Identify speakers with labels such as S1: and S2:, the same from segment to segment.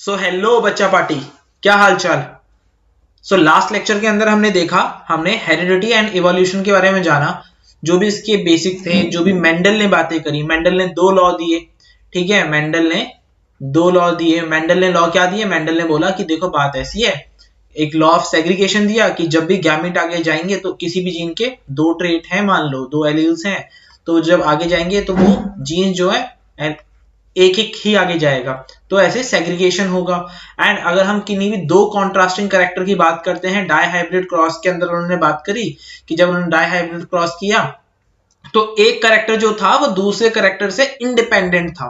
S1: So hello बच्चा party, क्या हाल चाल। लास्ट लेक्चर के अंदर हमने देखा, हमने हेरिडिटी एंड इवोल्यूशन के बारे में जाना, जो भी इसके बेसिक थे, जो भी मेंडल ने बातें करी। मेंडल ने दो लॉ दिए, ठीक है। मेंडल ने दो लॉ दिए। मेंडल ने लॉ क्या दिए? मेंडल ने बोला कि देखो बात ऐसी है, एक लॉ ऑफ सेग्रीगेशन दिया कि जब भी गैमेट आगे जाएंगे तो किसी भी जीन के दो ट्रेट हैं, मान लो दो एलील्स हैं, तो जब आगे जाएंगे तो वो जीन जो है एक एक ही आगे जाएगा, तो ऐसे सेग्रीगेशन होगा। एंड अगर हम किन्हीं भी दो कॉन्ट्रास्टिंग कैरेक्टर की बात करते हैं, डाई हाइब्रिड क्रॉस के अंदर उन्होंने बात करी कि जब उन्होंने डाई हाइब्रिड क्रॉस किया तो एक कैरेक्टर जो था वो दूसरे कैरेक्टर से इंडिपेंडेंट था,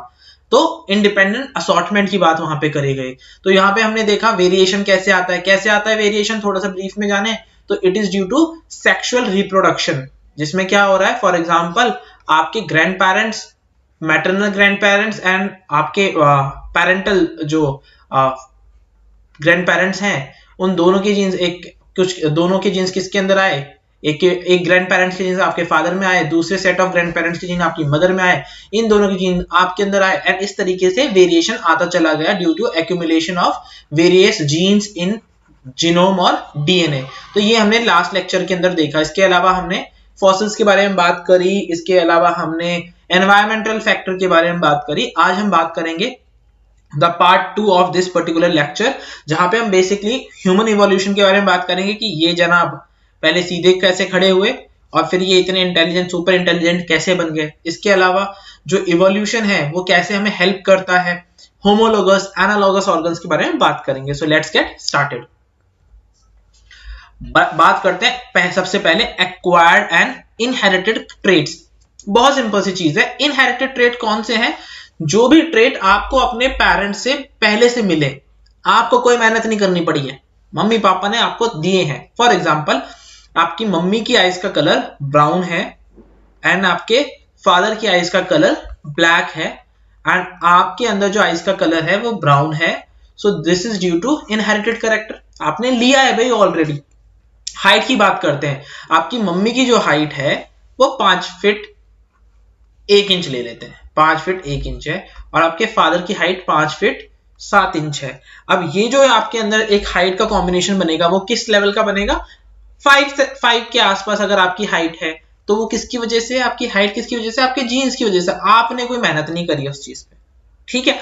S1: तो इंडिपेंडेंट असॉर्टमेंट की बात वहां पे करी गई। तो यहाँ पे हमने देखा वेरिएशन कैसे आता है। कैसे आता है वेरिएशन, थोड़ा सा ब्रीफ में जाने तो it is due to sexual reproduction, जिसमें क्या हो रहा है, फॉर एग्जाम्पल आपके grandparents, maternal grandparents and आपके पेरेंटल जो ग्रैंड पेरेंट्स हैं, उन दोनों के जीन्स दोनों के जीन्स किसके अंदर आए? एक ग्रैंड पेरेंट्स के जीन्स आपके फादर में आए, दूसरे सेट ऑफ ग्रैंड पेरेंट्स के जीन आपकी मदर में आए, इन दोनों के जीन आपके अंदर आए, एंड इस तरीके से वेरिएशन आता चला गया due to accumulation of various genes in genome और डीएनए। तो ये हमने लास्ट लेक्चर के अंदर देखा। इसके अलावा हमने फॉसिल्स के बारे में बात करी, इसके अलावा हमने एनवायरमेंटल फैक्टर के बारे में बात करी। आज हम बात करेंगे the part 2 of this particular lecture, जहां पे हम बेसिकली ह्यूमन इवोल्यूशन के बारे में बात करेंगे कि ये जनाब पहले सीधे कैसे खड़े हुए और फिर ये इतने इंटेलिजेंट, सुपर इंटेलिजेंट कैसे बन गए। इसके अलावा जो इवोल्यूशन है वो कैसे हमें हेल्प करता है। होमोलोगस, एनालॉगस ऑर्गन्स के बारे में बात करेंगे। So let's get started. बात करते हैं सबसे पहले एक्वायर्ड एंड इनहेरिटेड ट्रेट्स। बहुत सिंपल सी चीज है। इनहेरिटेड ट्रेट कौन से हैं? जो भी ट्रेट आपको अपने पेरेंट्स से पहले से मिले, आपको कोई मेहनत नहीं करनी पड़ी है, मम्मी पापा ने आपको दिए हैं। फॉर एग्जाम्पल आपकी मम्मी की आईज का कलर ब्राउन है एंड आपके फादर की आईज का कलर ब्लैक है एंड आपके अंदर जो आईज का कलर है वो ब्राउन है। So this is due to inherited character, आपने लिया है भाई ऑलरेडी। हाइट की बात करते हैं, आपकी मम्मी की जो हाइट है वो 5 फीट 1 इंच ले लेते हैं, 5 फीट 1 इंच है, और आपके फादर की हाइट 5 फीट 7 इंच है। अब ये जो है आपके अंदर एक हाइट का कॉम्बिनेशन बनेगा, वो किस लेवल का बनेगा? 5 के आसपास अगर आपकी हाइट है तो वो किसकी वजह से? आपकी हाइट किसकी वजह से? आपके जीन्स की वजह से। आपने कोई मेहनत नहीं करी उस चीज पे, ठीक है।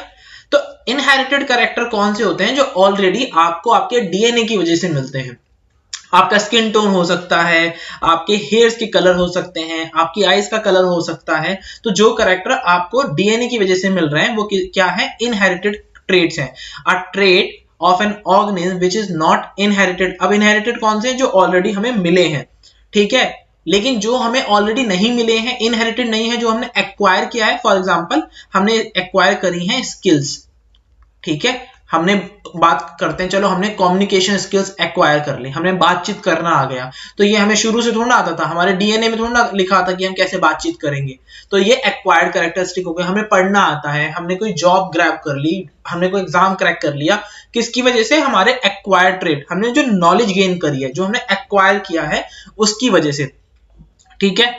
S1: तो इनहेरिटेड कैरेक्टर कौन से होते हैं? जो ऑलरेडी आपको आपके डीएनए की वजह से मिलते हैं। आपका स्किन टोन हो सकता है, आपके हेयर्स के कलर हो सकते हैं, आपकी आईज का कलर हो सकता है। तो जो कैरेक्टर आपको डीएनए की वजह से मिल रहे हैं वो क्या है? इनहेरिटेड ट्रेट्स हैं। अ trait of an organism which is not inherited. अब इनहेरिटेड कौन से हैं? जो ऑलरेडी हमें मिले हैं, ठीक है। लेकिन जो हमें ऑलरेडी नहीं मिले हैं, इनहेरिटेड नहीं है, जो हमने एक्वायर किया है, फॉर एग्जांपल हमने एक्वायर करी हैं स्किल्स, ठीक है। हमने बात करते हैं, चलो हमने कम्युनिकेशन स्किल्स एक्वायर कर ली, हमने बातचीत करना आ गया। तो ये हमें शुरू से थोड़ा आता था, हमारे डीएनए में थोड़ा लिखा था कि हम कैसे बातचीत करेंगे। तो ये एक्वायर्ड कैरेक्टरिस्टिक हो गए। हमें पढ़ना आता है, हमने कोई जॉब ग्रैब कर ली, हमने कोई एग्जाम क्रैक कर लिया, किसकी वजह से? हमारे एक्वायर्ड ट्रेट, हमने जो नॉलेज गेन करी है, जो हमने एक्वायर किया है उसकी वजह से, ठीक है।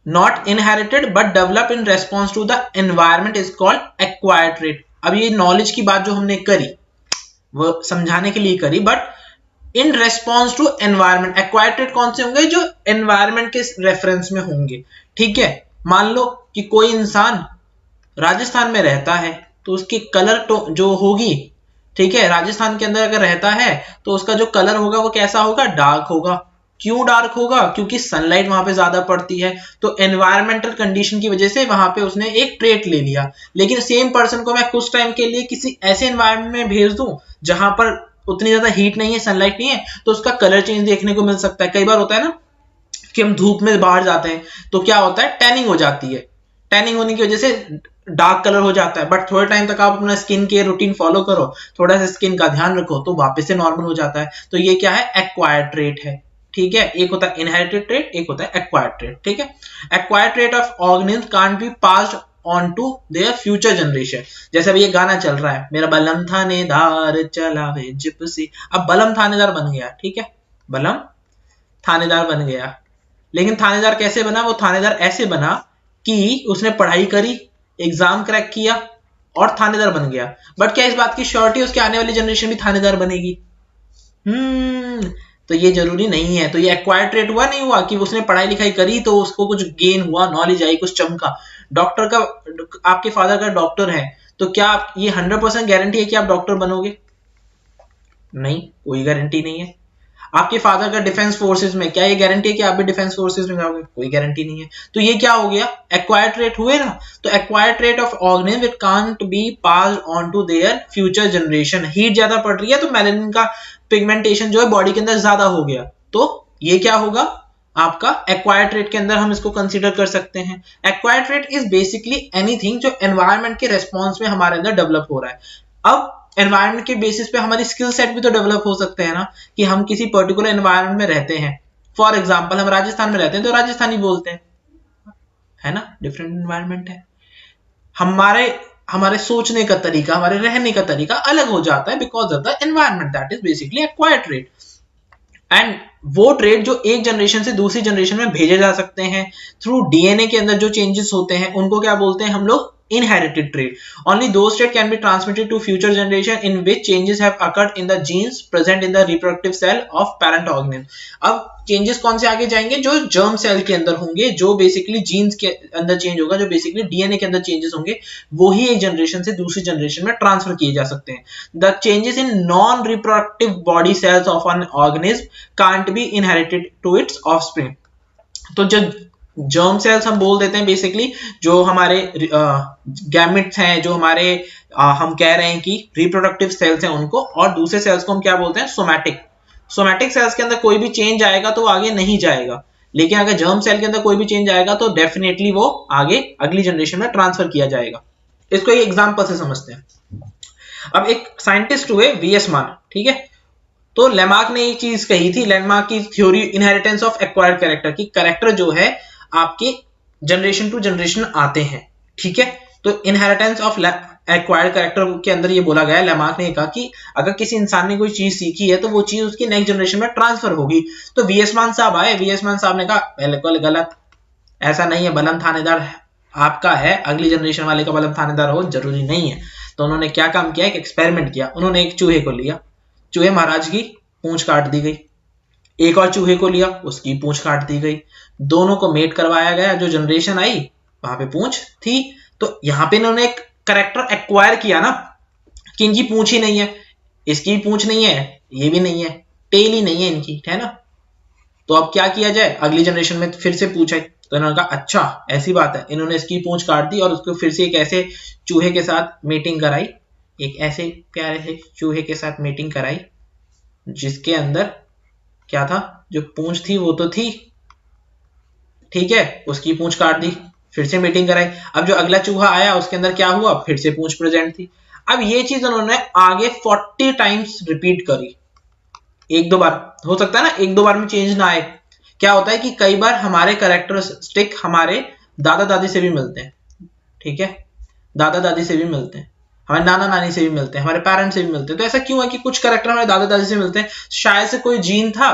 S1: Not inherited but develop in response to the environment is called acquired trait. अब ये नॉलेज की बात जो हमने करी वो समझाने के लिए करी, but in response to environment. Acquired trait कौन से होंगे? जो एनवायरमेंट के रेफरेंस में होंगे, ठीक है। मान लो कि कोई इंसान राजस्थान में रहता है तो उसकी कलर जो होगी, ठीक है, राजस्थान के अंदर अगर रहता है तो उसका जो कलर होगा वो कैसा होगा? डार्क होगा। क्यों डार्क होगा? क्योंकि सनलाइट वहां पे ज्यादा पड़ती है। तो एनवायरमेंटल कंडीशन की वजह से वहां पे उसने एक ट्रेट ले लिया। लेकिन सेम पर्सन को मैं कुछ टाइम के लिए किसी ऐसे एनवायरमेंट में भेज दूं जहां पर उतनी ज्यादा हीट नहीं है, सनलाइट नहीं है, तो उसका कलर चेंज देखने को मिल सकता है। कई बार होता है ना कि हम धूप में बाहर जाते हैं तो क्या होता है? टैनिंग हो जाती है। टैनिंग होने की वजह से डार्क कलर हो जाता है, बट थोड़े टाइम तक आप अपना स्किन केयर रूटीन फॉलो करो, थोड़ा सा स्किन का ध्यान रखो तो वापस से नॉर्मल हो जाता है। तो ये क्या है? एक्वायर्ड ट्रेट है, ठीक है। एक होता है इनहेरिटेड ट्रेट, एक होता है एक्वायर्ड ट्रेट, ठीक है। Acquired trait of organism can't be passed on to their future generation. जैसे अभी ये गाना चल रहा है, मेरा बलम थानेदार चलावे जिप्सी। अब बलम थानेदार बन गया, ठीक है, बलम थानेदार बन गया। लेकिन थानेदार कैसे बना? वो थानेदार ऐसे बना कि उसने पढ़ाई करी, एग्जाम क्रैक किया, और थानेदार बन गया, बट क्या इस बात की श्योरिटी उसके आने वाली जनरेशन भी थानेदार बनेगी? तो ये जरूरी नहीं है। तो ये एक्वायर्ड ट्रेट हुआ नहीं हुआ कि उसने पढ़ाई लिखाई करी तो उसको कुछ गेन हुआ, नॉलेज आई, कुछ चमका। डॉक्टर का, आपके फादर का डॉक्टर है, तो क्या ये 100% गारंटी है कि आप डॉक्टर बनोगे? नहीं, कोई गारंटी नहीं है। आपके फादर का डिफेंस फोर्सेस में, क्या ये गारंटी है कि आप भी डिफेंस फोर्सेस में जाओगे? कोई गारंटी नहीं है। तो ये क्या हो गया? एक्वायर्ड ट्रेट हुए ना। तो acquired trait of organism it can't be passed on to their future generation. Heat ज्यादा पड़ रही है तो मेलानिन का पिगमेंटेशन जो है बॉडी के अंदर ज्यादा हो गया, तो ये क्या होगा? आपका एक्वायर्ड ट्रेट के अंदर हम इसको कंसीडर कर सकते हैं। Acquired trait is basically anything जो एनवायरनमेंट के रेस्पॉन्स में हमारे अंदर डेवलप हो रहा है। अब एनवायरनमेंट के बेसिस पे हमारी स्किल सेट भी तो डेवलप हो सकते हैं ना, कि हम किसी पर्टिकुलर एनवायरनमेंट में रहते हैं। फॉर एग्जांपल हम राजस्थान में रहते हैं तो राजस्थानी बोलते हैं, है ना, डिफरेंट एनवायरनमेंट है। हमारे हमारे सोचने का तरीका, हमारे रहने का तरीका अलग हो जाता है because of the environment. That is basically acquired trait. And वो ट्रेड जो एक जनरेशन से दूसरी जनरेशन में भेजे जा सकते हैं थ्रू डीएनए के अंदर जो चेंजेस होते हैं उनको क्या बोलते हैं हम लोग? inherited trait. Only those traits can be transmitted to future generation in which changes have occurred in the genes present in the reproductive cell of parent organism. अब चेंजेस कौन से आगे जाएंगे? जो जर्म सेल के अंदर होंगे, जो बेसिकली जीन्स के अंदर चेंज होगा, जो बेसिकली डीएनए के अंदर चेंजेस होंगे, वो ही एक जनरेशन से दूसरी जनरेशन में ट्रांसफर किए जा सकते हैं। The changes in non reproductive body cells of an organism can't be inherited to its offspring. तो जो जर्म सेल्स हम बोल देते हैं बेसिकली जो हमारे गैमेट्स हैं, जो हमारे हम कह रहे हैं कि रिप्रोडक्टिव सेल्स हैं उनको, और दूसरे सेल्स को हम क्या बोलते हैं? सोमैटिक। सोमैटिक सेल्स के अंदर कोई भी चेंज आएगा तो वो आगे नहीं जाएगा, लेकिन अगर जर्म सेल के अंदर कोई भी चेंज आएगा तो डेफिनेटली वो आगे अगली जनरेशन में ट्रांसफर किया जाएगा। इसको एक एग्जांपल से समझते हैं। अब एक साइंटिस्ट हुए वीएसमान, ठीक है। तो लेमार्क ने एक चीज कही थी, लेमार्क की theory inheritance of acquired character की, कैरेक्टर जो है आपके जनरेशन टू जनरेशन आते हैं, ठीक है। तो इनहेरिटेंस ऑफ एक्वायर्ड कैरेक्टर के अंदर ये बोला गया, लेमार्क ने कहा कि अगर किसी इंसान ने कोई चीज सीखी है तो वो चीज उसकी नेक्स्ट जनरेशन में ट्रांसफर होगी। तो वीएसमान साहब आए, वीएसमान साहब ने कहा बिल्कुल गलत, ऐसा नहीं है, बलम थानेदार आपका है, अगली जनरेशन वाले का बलम थानेदार हो जरूरी नहीं है। तो उन्होंने क्या काम किया? एक एक्सपेरिमेंट किया। उन्होंने एक चूहे को लिया, चूहे महाराज की पूंछ काट दी गई। एक और चूहे को लिया, उसकी पूंछ काट दी गई। दोनों को मेट करवाया गया, जो जनरेशन आई वहां पे पूंछ थी। तो यहाँ पे इन्होंने एक कैरेक्टर एक्वायर किया ना, कि इनकी पूंछ ही नहीं है, इसकी पूंछ नहीं है, ये भी नहीं है, टेल ही नहीं है इनकी, है ना। तो अब क्या किया जाए? अगली जनरेशन में फिर से पूछा, तो इन्होंने कहा अच्छा ऐसी बात है। इन्होंने इसकी पूंछ काट दी और उसको फिर से एक ऐसे चूहे के साथ मीटिंग कराई, एक ऐसे प्यारे से चूहे के साथ मीटिंग कराई जिसके अंदर क्या था? जो पूंछ थी वो तो थी, ठीक है, उसकी पूंछ काट दी, फिर से मीटिंग कराई। अब जो अगला चूहा आया उसके अंदर क्या हुआ? फिर से पूंछ प्रेजेंट थी। अब ये चीज उन्होंने आगे 40 टाइम्स रिपीट करी। एक दो बार हो सकता है ना, एक दो बार में चेंज ना आए। क्या होता है कि कई बार हमारे कैरेक्टरिस्टिक हमारे दादा दादी से भी मिलते हैं, ठीक है, दादा दादी से भी मिलते हैं, हमारे नाना नानी से भी मिलते हैं, हमारे पेरेंट्स से भी मिलते हैं। तो ऐसा क्यों है कि कुछ कैरेक्टर हमारे दादा दादी से मिलते हैं? शायद से कोई जीन था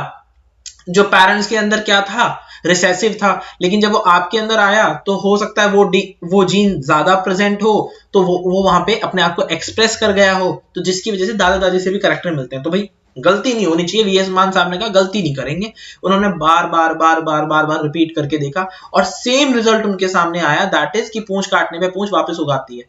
S1: जो पेरेंट्स के अंदर क्या था? रिसेसिव था, लेकिन जब वो आपके अंदर आया तो हो सकता है वो जीन ज्यादा प्रेजेंट हो, तो वो वहां पे अपने आप को एक्सप्रेस कर गया हो, तो जिसकी वजह से दादा दादी से भी कैरेक्टर मिलते हैं। तो भाई गलती नहीं होनी चाहिए। वीएस मान साहब ने कहा गलती नहीं करेंगे। उन्होंने बार बार बार बार बार बार रिपीट करके देखा और सेम रिजल्ट उनके सामने आया, दैट इज कि पूंछ काटने पे पूंछ वापस उगाती है,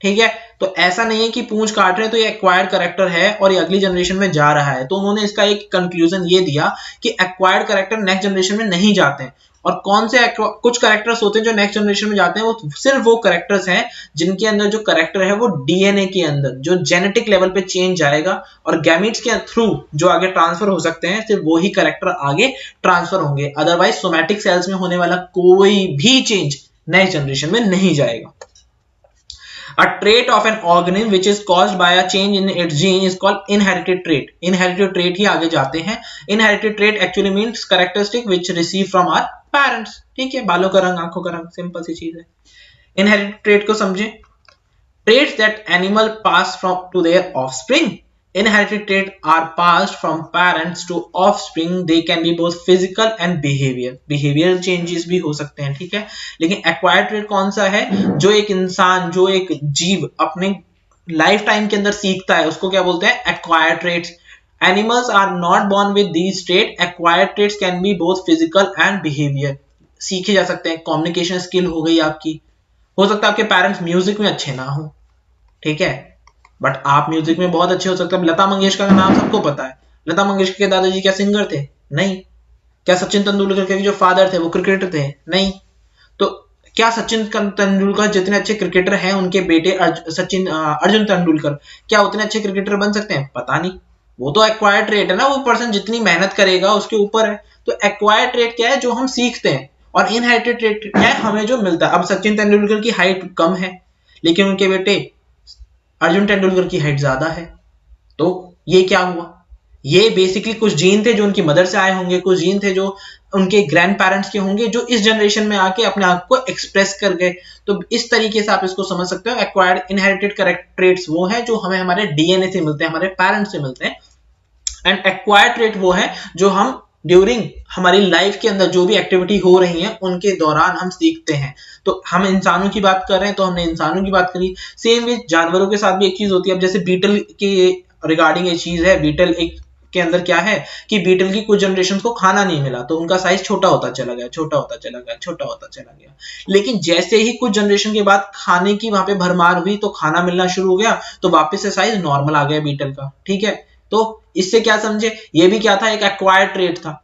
S1: ठीक है। तो ऐसा नहीं है कि पूंछ काट रहे हैं तो ये एक्वायर्ड कैरेक्टर है और ये अगली जनरेशन में जा रहा है। तो उन्होंने इसका एक कंक्लूजन ये दिया कि एक्वायर्ड कैरेक्टर नेक्स्ट जनरेशन में नहीं जाते हैं। और कौन से कुछ कैरेक्टर्स होते हैं जो नेक्स्ट जनरेशन में जाते हैं, वो सिर्फ वो कैरेक्टर्स हैं जिनके अंदर जो कैरेक्टर है वो डीएनए के अंदर जो जेनेटिक लेवल पे चेंज आएगा और गैमीट्स के थ्रू जो आगे ट्रांसफर हो सकते हैं, सिर्फ वो ही कैरेक्टर आगे ट्रांसफर होंगे। अदरवाइज सोमैटिक सेल्स में होने वाला कोई भी चेंज नेक्स्ट जनरेशन में नहीं जाएगा। A trait of an organism which is caused by a change in its gene is called inherited trait. Inherited trait ही आगे जाते हैं। Inherited trait actually means characteristic which receive from our parents. ठीक है, बालों का रंग, आंखों का रंग, सिंपल सी चीज है। Inherited trait को समझें। Traits that animal pass from to their offspring Inherited traits are passed from parents to offspring. They can be both physical and behavioral changes भी हो सकते हैं, ठीक है। लेकिन acquired trait कौन सा है, जो एक इंसान, जो एक जीव अपने लाइफ टाइम के अंदर सीखता है, उसको क्या बोलते हैं, acquired traits. Animals are not born with these traits. Acquired traits can be both physical and behavior. सीखे जा सकते हैं। कम्युनिकेशन स्किल हो गई आपकी, हो सकता है आपके पेरेंट्स म्यूजिक में अच्छे ना हो, ठीक है, बट आप म्यूजिक में बहुत अच्छे हो सकते हैं। लता मंगेशकर का नाम सबको पता है। लता मंगेशकर के दादाजी क्या सिंगर थे? नहीं। क्या सचिन तेंदुलकर के जो फादर थे वो क्रिकेटर थे? नहीं। तो क्या सचिन तेंदुलकर जितने अच्छे क्रिकेटर हैं, उनके बेटे अर्जुन तेंदुलकर क्या उतने अच्छे क्रिकेटर बन सकते हैं? पता नहीं। वो तो एक्वायर्ड ट्रेट है ना, वो पर्सन जितनी मेहनत करेगा उसके ऊपर है। तो एक्वायर्ड ट्रेट क्या है, जो हम सीखते हैं, और इनहेरिटेड ट्रेट क्या है, हमें जो मिलता है। अब सचिन तेंदुलकर की हाइट कम है, लेकिन उनके बेटे अर्जुन तेंदुलकर की हाइट ज्यादा है। तो ये क्या हुआ, ये बेसिकली कुछ जीन थे जो उनकी मदर से आए होंगे, कुछ जीन थे जो उनके ग्रैंड पेरेंट्स के होंगे, जो इस जनरेशन में आके अपने आप को एक्सप्रेस कर गए। तो इस तरीके से आप इसको समझ सकते हो। एक्वायर्ड इनहेरिटेड करेक्ट ट्रेट्स वो है जो हमें हमारे डीएनए से मिलते हैं, हमारे पेरेंट्स से मिलते हैं। एंड एक्वायर्ड ट्रेट वो है जो हम ड्यूरिंग हमारी लाइफ के अंदर जो भी एक्टिविटी हो रही है उनके दौरान हम सीखते हैं। तो हम इंसानों की बात कर रहे हैं तो हमने इंसानों की बात करी। सेम विद जानवरों के साथ भी एक चीज होती है। अब जैसे बीटल के रिगार्डिंग एक चीज है, बीटल एक के अंदर क्या है कि बीटल की कुछ जनरेशन को खाना नहीं मिला, तो उनका साइज छोटा होता चला गया, छोटा होता चला गया, छोटा होता चला गया। लेकिन जैसे ही कुछ जनरेशन के बाद खाने की वहां पे भरमार हुई, तो खाना मिलना शुरू हो गया, तो वापस से साइज नॉर्मल आ गया बीटल का, ठीक है। तो इससे क्या समझे, ये भी क्या था, एक एक्वायर्ड ट्रेट था,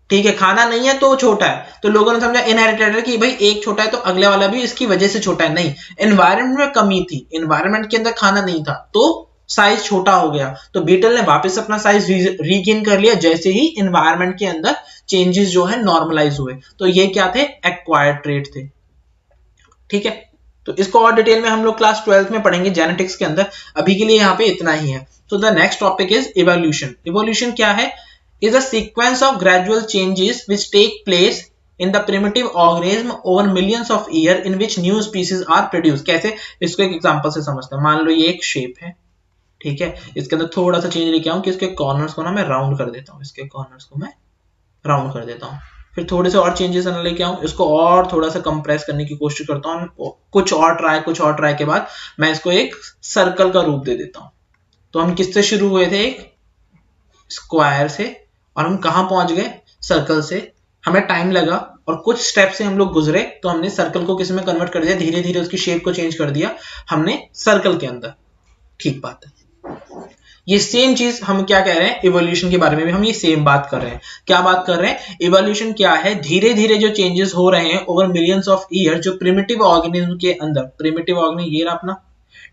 S1: ठीक है। खाना नहीं है तो छोटा है, तो लोगों ने समझा इनहेरिटेड है कि भाई एक छोटा है तो अगले वाला भी इसकी वजह से छोटा है। नहीं, एनवायरनमेंट में कमी थी, एनवायरनमेंट के अंदर खाना नहीं था तो साइज छोटा हो गया, तो बीटल ने वापस अपना साइज रीगेन कर लिया जैसे ही एनवायरनमेंट के अंदर चेंजेस जो है नॉर्मलाइज हुए। तो ये क्या थे, एक्वायर्ड ट्रेट थे, ठीक है। तो इसको और डिटेल में हम लोग क्लास 12th में पढ़ेंगे जेनेटिक्स के अंदर। अभी के लिए यहाँ पे इतना ही है। तो the next topic is evolution. Evolution क्या है, is a sequence of gradual changes which take place in the primitive organism over millions of years in which new species are produced। कैसे, इसको एक एग्जांपल से समझते हैं। मान लो ये एक शेप है, ठीक है, इसके अंदर थोड़ा सा चेंज लेके आऊं कि इसके कॉर्नर्स को ना मैं राउंड कर देता हूं, इसके कॉर्नर्स को मैं राउंड कर देता हूं। फिर थोड़े से और चेंजेस लेके आऊं, इसको और थोड़ा सा कंप्रेस करने की कोशिश करता हूं, कुछ और ट्राई के बाद मैं इसको एक सर्कल का रूप दे देता हूं। तो हम किससे शुरू हुए थे, एक स्क्वायर से, और हम कहां पहुंच गए, सर्कल से। हमें टाइम लगा और कुछ स्टेप से हम लोग गुजरे, तो हमने सर्कल को किस में कन्वर्ट कर दिया, धीरे धीरे उसकी शेप को चेंज कर दिया हमने सर्कल के अंदर, ठीक बात है। ये सेम चीज हम क्या कह रहे हैं, इवोल्यूशन के बारे में भी हम ये सेम बात कर रहे हैं। क्या बात कर रहे हैं, इवोल्यूशन क्या है, धीरे धीरे जो चेंजेस हो रहे हैं ओवर मिलियंस ऑफ ईयर, जो प्रिमिटिव ऑर्गेनिज्म के अंदर, प्रिमिटिव ऑर्गेनिज्म ये अपना,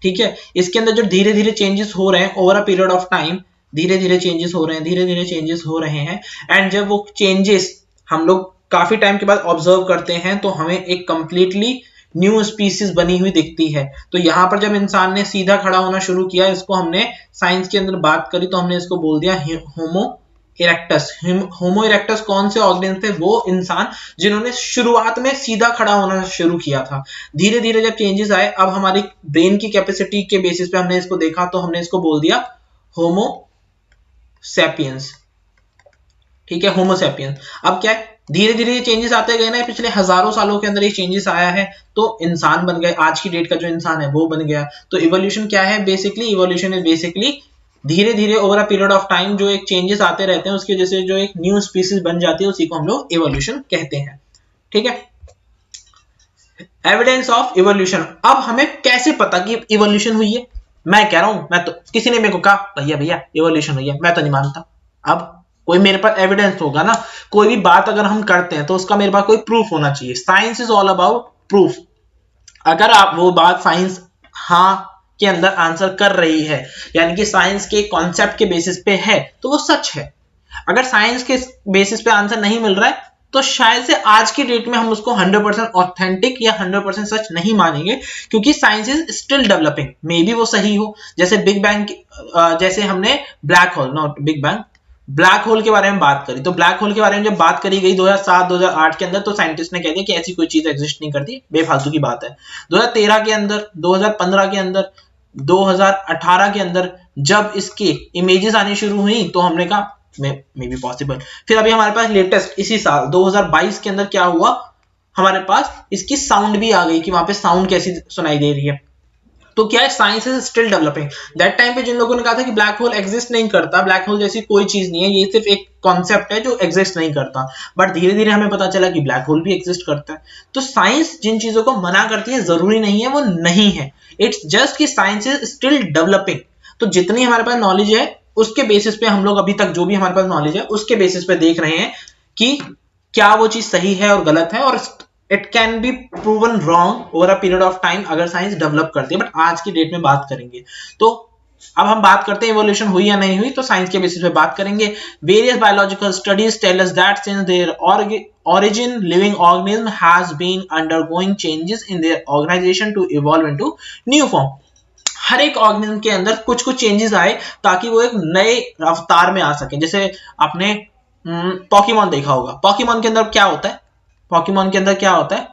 S1: ठीक है, इसके अंदर जो धीरे धीरे चेंजेस हो रहे हैं over a period of time, धीरे धीरे चेंजेस हो रहे हैं, धीरे धीरे चेंजेस हो रहे हैं। एंड जब वो चेंजेस हम लोग काफी टाइम के बाद ऑब्जर्व करते हैं, तो हमें एक कंप्लीटली न्यू स्पीसीज बनी हुई दिखती है। तो यहाँ पर जब इंसान ने सीधा खड़ा होना शुरू किया, इसको हमने साइंस के अंदर बात करी तो हमने इसको बोल दिया होमो इरेक्टस। होमो इरेक्टस कौन से ऑर्गेनिज्म थे, वो इंसान जिन्होंने शुरुआत में सीधा खड़ा होना शुरू किया था। धीरे धीरे जब चेंजेस आए, अब हमारी ब्रेन की कैपेसिटी के बेसिस पे हमने इसको देखा, तो हमने इसको बोल दिया होमो सैपियंस, ठीक है, होमो सैपियंस। अब क्या है, धीरे धीरे चेंजेस आते गए ना, पिछले हजारों सालों के अंदर ये चेंजेस आया है, तो इंसान बन गए, आज की डेट का जो इंसान है वो बन गया। तो इवोल्यूशन क्या है, बेसिकली इवोल्यूशन इज बेसिकली धीरे धीरे over a period of time जो एक चेंजेस आते रहते हैं, उसकी वजह से जो एक न्यू स्पीसीज बन जाती है, उसी को हम लोग इवोल्यूशन कहते हैं, ठीक है। Evidence of evolution. अब हमें कैसे पता कि इवोल्यूशन हुई है, मैं कह रहा हूं, मैं तो किसी ने मेरे को कहा भैया भैया इवोल्यूशन हुई है, मैं तो नहीं मानता। अब कोई मेरे पास एविडेंस होगा ना, कोई भी बात अगर हम करते हैं तो उसका मेरे पास कोई प्रूफ होना चाहिए। Science is all about proof. अगर आप वो बात साइंस हाँ के अंदर आंसर कर रही है, यानी कि साइंस के कॉन्सेप्ट के बेसिस पे है, तो वो सच है। अगर साइंस के बेसिस पे आंसर नहीं मिल रहा है, तो शायद से आज की डेट में हम उसको 100% ऑथेंटिक या 100% सच नहीं मानेंगे, क्योंकि science is still developing. May be वो सही हो, जैसे बिग बैंग, जैसे हमने black hole, not big bang, black hole के बारे में बात करी। तो ब्लैक होल के बारे में जब बात करी गई 2007-2008 के अंदर, तो साइंटिस्ट ने कह दिया कि ऐसी कोई चीज एग्जिस्ट नहीं करती, बेफालतू की बात है। 2013 के अंदर, 2015 के अंदर 2018 के अंदर जब इसके इमेजेस आनी शुरू हुई तो हमने कहा मे बी पॉसिबल। फिर अभी हमारे पास लेटेस्ट इसी साल 2022 के अंदर क्या हुआ, हमारे पास इसकी साउंड भी आ गई कि वहां पे साउंड कैसी सुनाई दे रही है। तो क्या है, science is still developing. That time पे जिन लोगों ने कहा था कि ब्लैक होल एग्जिस्ट नहीं करता, ब्लैक होल जैसी कोई चीज नहीं है, ये सिर्फ एक कॉन्सेप्ट है जो एग्जिस्ट नहीं करता, बट धीरे धीरे हमें पता चला कि ब्लैक होल भी एग्जिस्ट करता है। तो साइंस जिन चीजों को मना करती है जरूरी नहीं है वो नहीं है, इट्स जस्ट कि साइंस इज स्टिल डेवलपिंग। तो जितनी हमारे पास नॉलेज है उसके बेसिस पे हम लोग अभी तक जो भी हमारे पास नॉलेज है उसके बेसिस पे देख रहे हैं कि क्या वो चीज सही है और गलत है, और it can be proven wrong over a period of time अगर साइंस डेवलप करती है। बट आज की डेट में बात करेंगे तो अब हम बात करते हैं इवोल्यूशन हुई या नहीं हुई, तो साइंस के बेसिस पे बात करेंगे। Various biological studies tell us that since their origin living organism has been undergoing changes in their organization to evolve into new form। हर एक ऑर्गेनिज्म के अंदर कुछ कुछ चेंजेस आए ताकि वो एक नए रफ्तार में आ सके। जैसे आपने पॉकीमॉन देखा होगा, पॉकीमॉन के अंदर क्या होता है, पॉकीमॉन के अंदर क्या होता है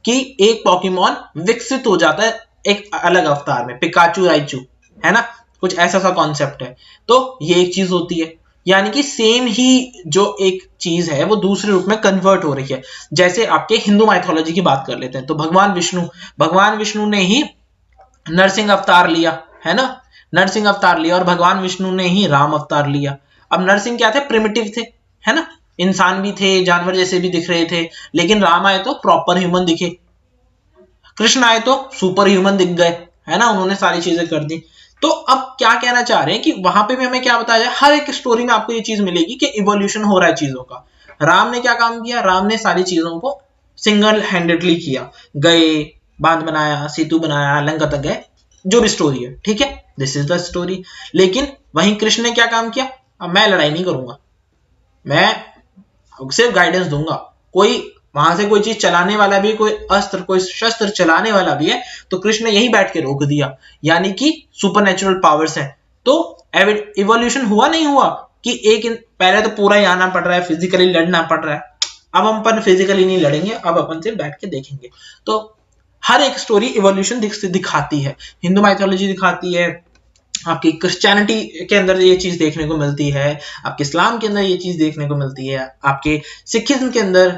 S1: कि एक पॉकीमॉन विकसित हो जाता है एक अलग अवतार में, पिकाचू राइचू, है ना, कुछ ऐसा सा कॉन्सेप्ट है। तो ये एक चीज होती है, यानी कि सेम ही जो एक चीज है वो दूसरे रूप में कन्वर्ट हो रही है। जैसे आपके हिंदू माइथोलॉजी की बात कर लेते हैं, तो भगवान विष्णु ने ही नरसिंह अवतार लिया, है ना, नरसिंह अवतार लिया, और भगवान विष्णु ने ही राम अवतार लिया। अब नरसिंह क्या थे, प्रिमिटिव थे, है ना, इंसान भी थे, जानवर जैसे भी दिख रहे थे, लेकिन राम आए तो प्रॉपर ह्यूमन दिखे, कृष्ण आए तो सुपर ह्यूमन दिख गए, है ना, उन्होंने सारी चीजें कर दी। तो अब क्या कहना चाह रहे हैं कि वहां पे भी हमें क्या बताया जाए, हर एक स्टोरी में आपको ये चीज मिलेगी कि इवोल्यूशन हो रहा है चीजों का। राम ने क्या काम किया, राम ने सारी चीजों को सिंगल हैंडेडली किया, गए, बांध बनाया, सेतु बनाया, लंका तक गए, जो भी स्टोरी है, ठीक है, दिस इज द स्टोरी। लेकिन वहीं कृष्ण ने क्या काम किया, अब मैं लड़ाई नहीं करूंगा, मैं सिर्फ गाइडेंस दूंगा। कोई वहां से कोई चीज चलाने वाला भी, कोई अस्त्र कोई शस्त्र चलाने वाला भी है तो कृष्ण ने यही बैठ के रोक दिया, यानी कि सुपरनेचुरल पावर्स हैं। तो इवोल्यूशन हुआ नहीं हुआ कि एक पहले तो पूरा ही आना पड़ रहा है, फिजिकली लड़ना पड़ रहा है, अब हम अपन फिजिकली नहीं लड़ेंगे, अब अपन सिर्फ बैठ के देखेंगे। तो हर एक स्टोरी इवोल्यूशन दिखाती है, हिंदू माइथोलॉजी दिखाती है, आपकी क्रिश्चियनिटी के अंदर ये चीज देखने को मिलती है, आपके इस्लाम के अंदर ये चीज देखने को मिलती है, आपके सिखिज्म के अंदर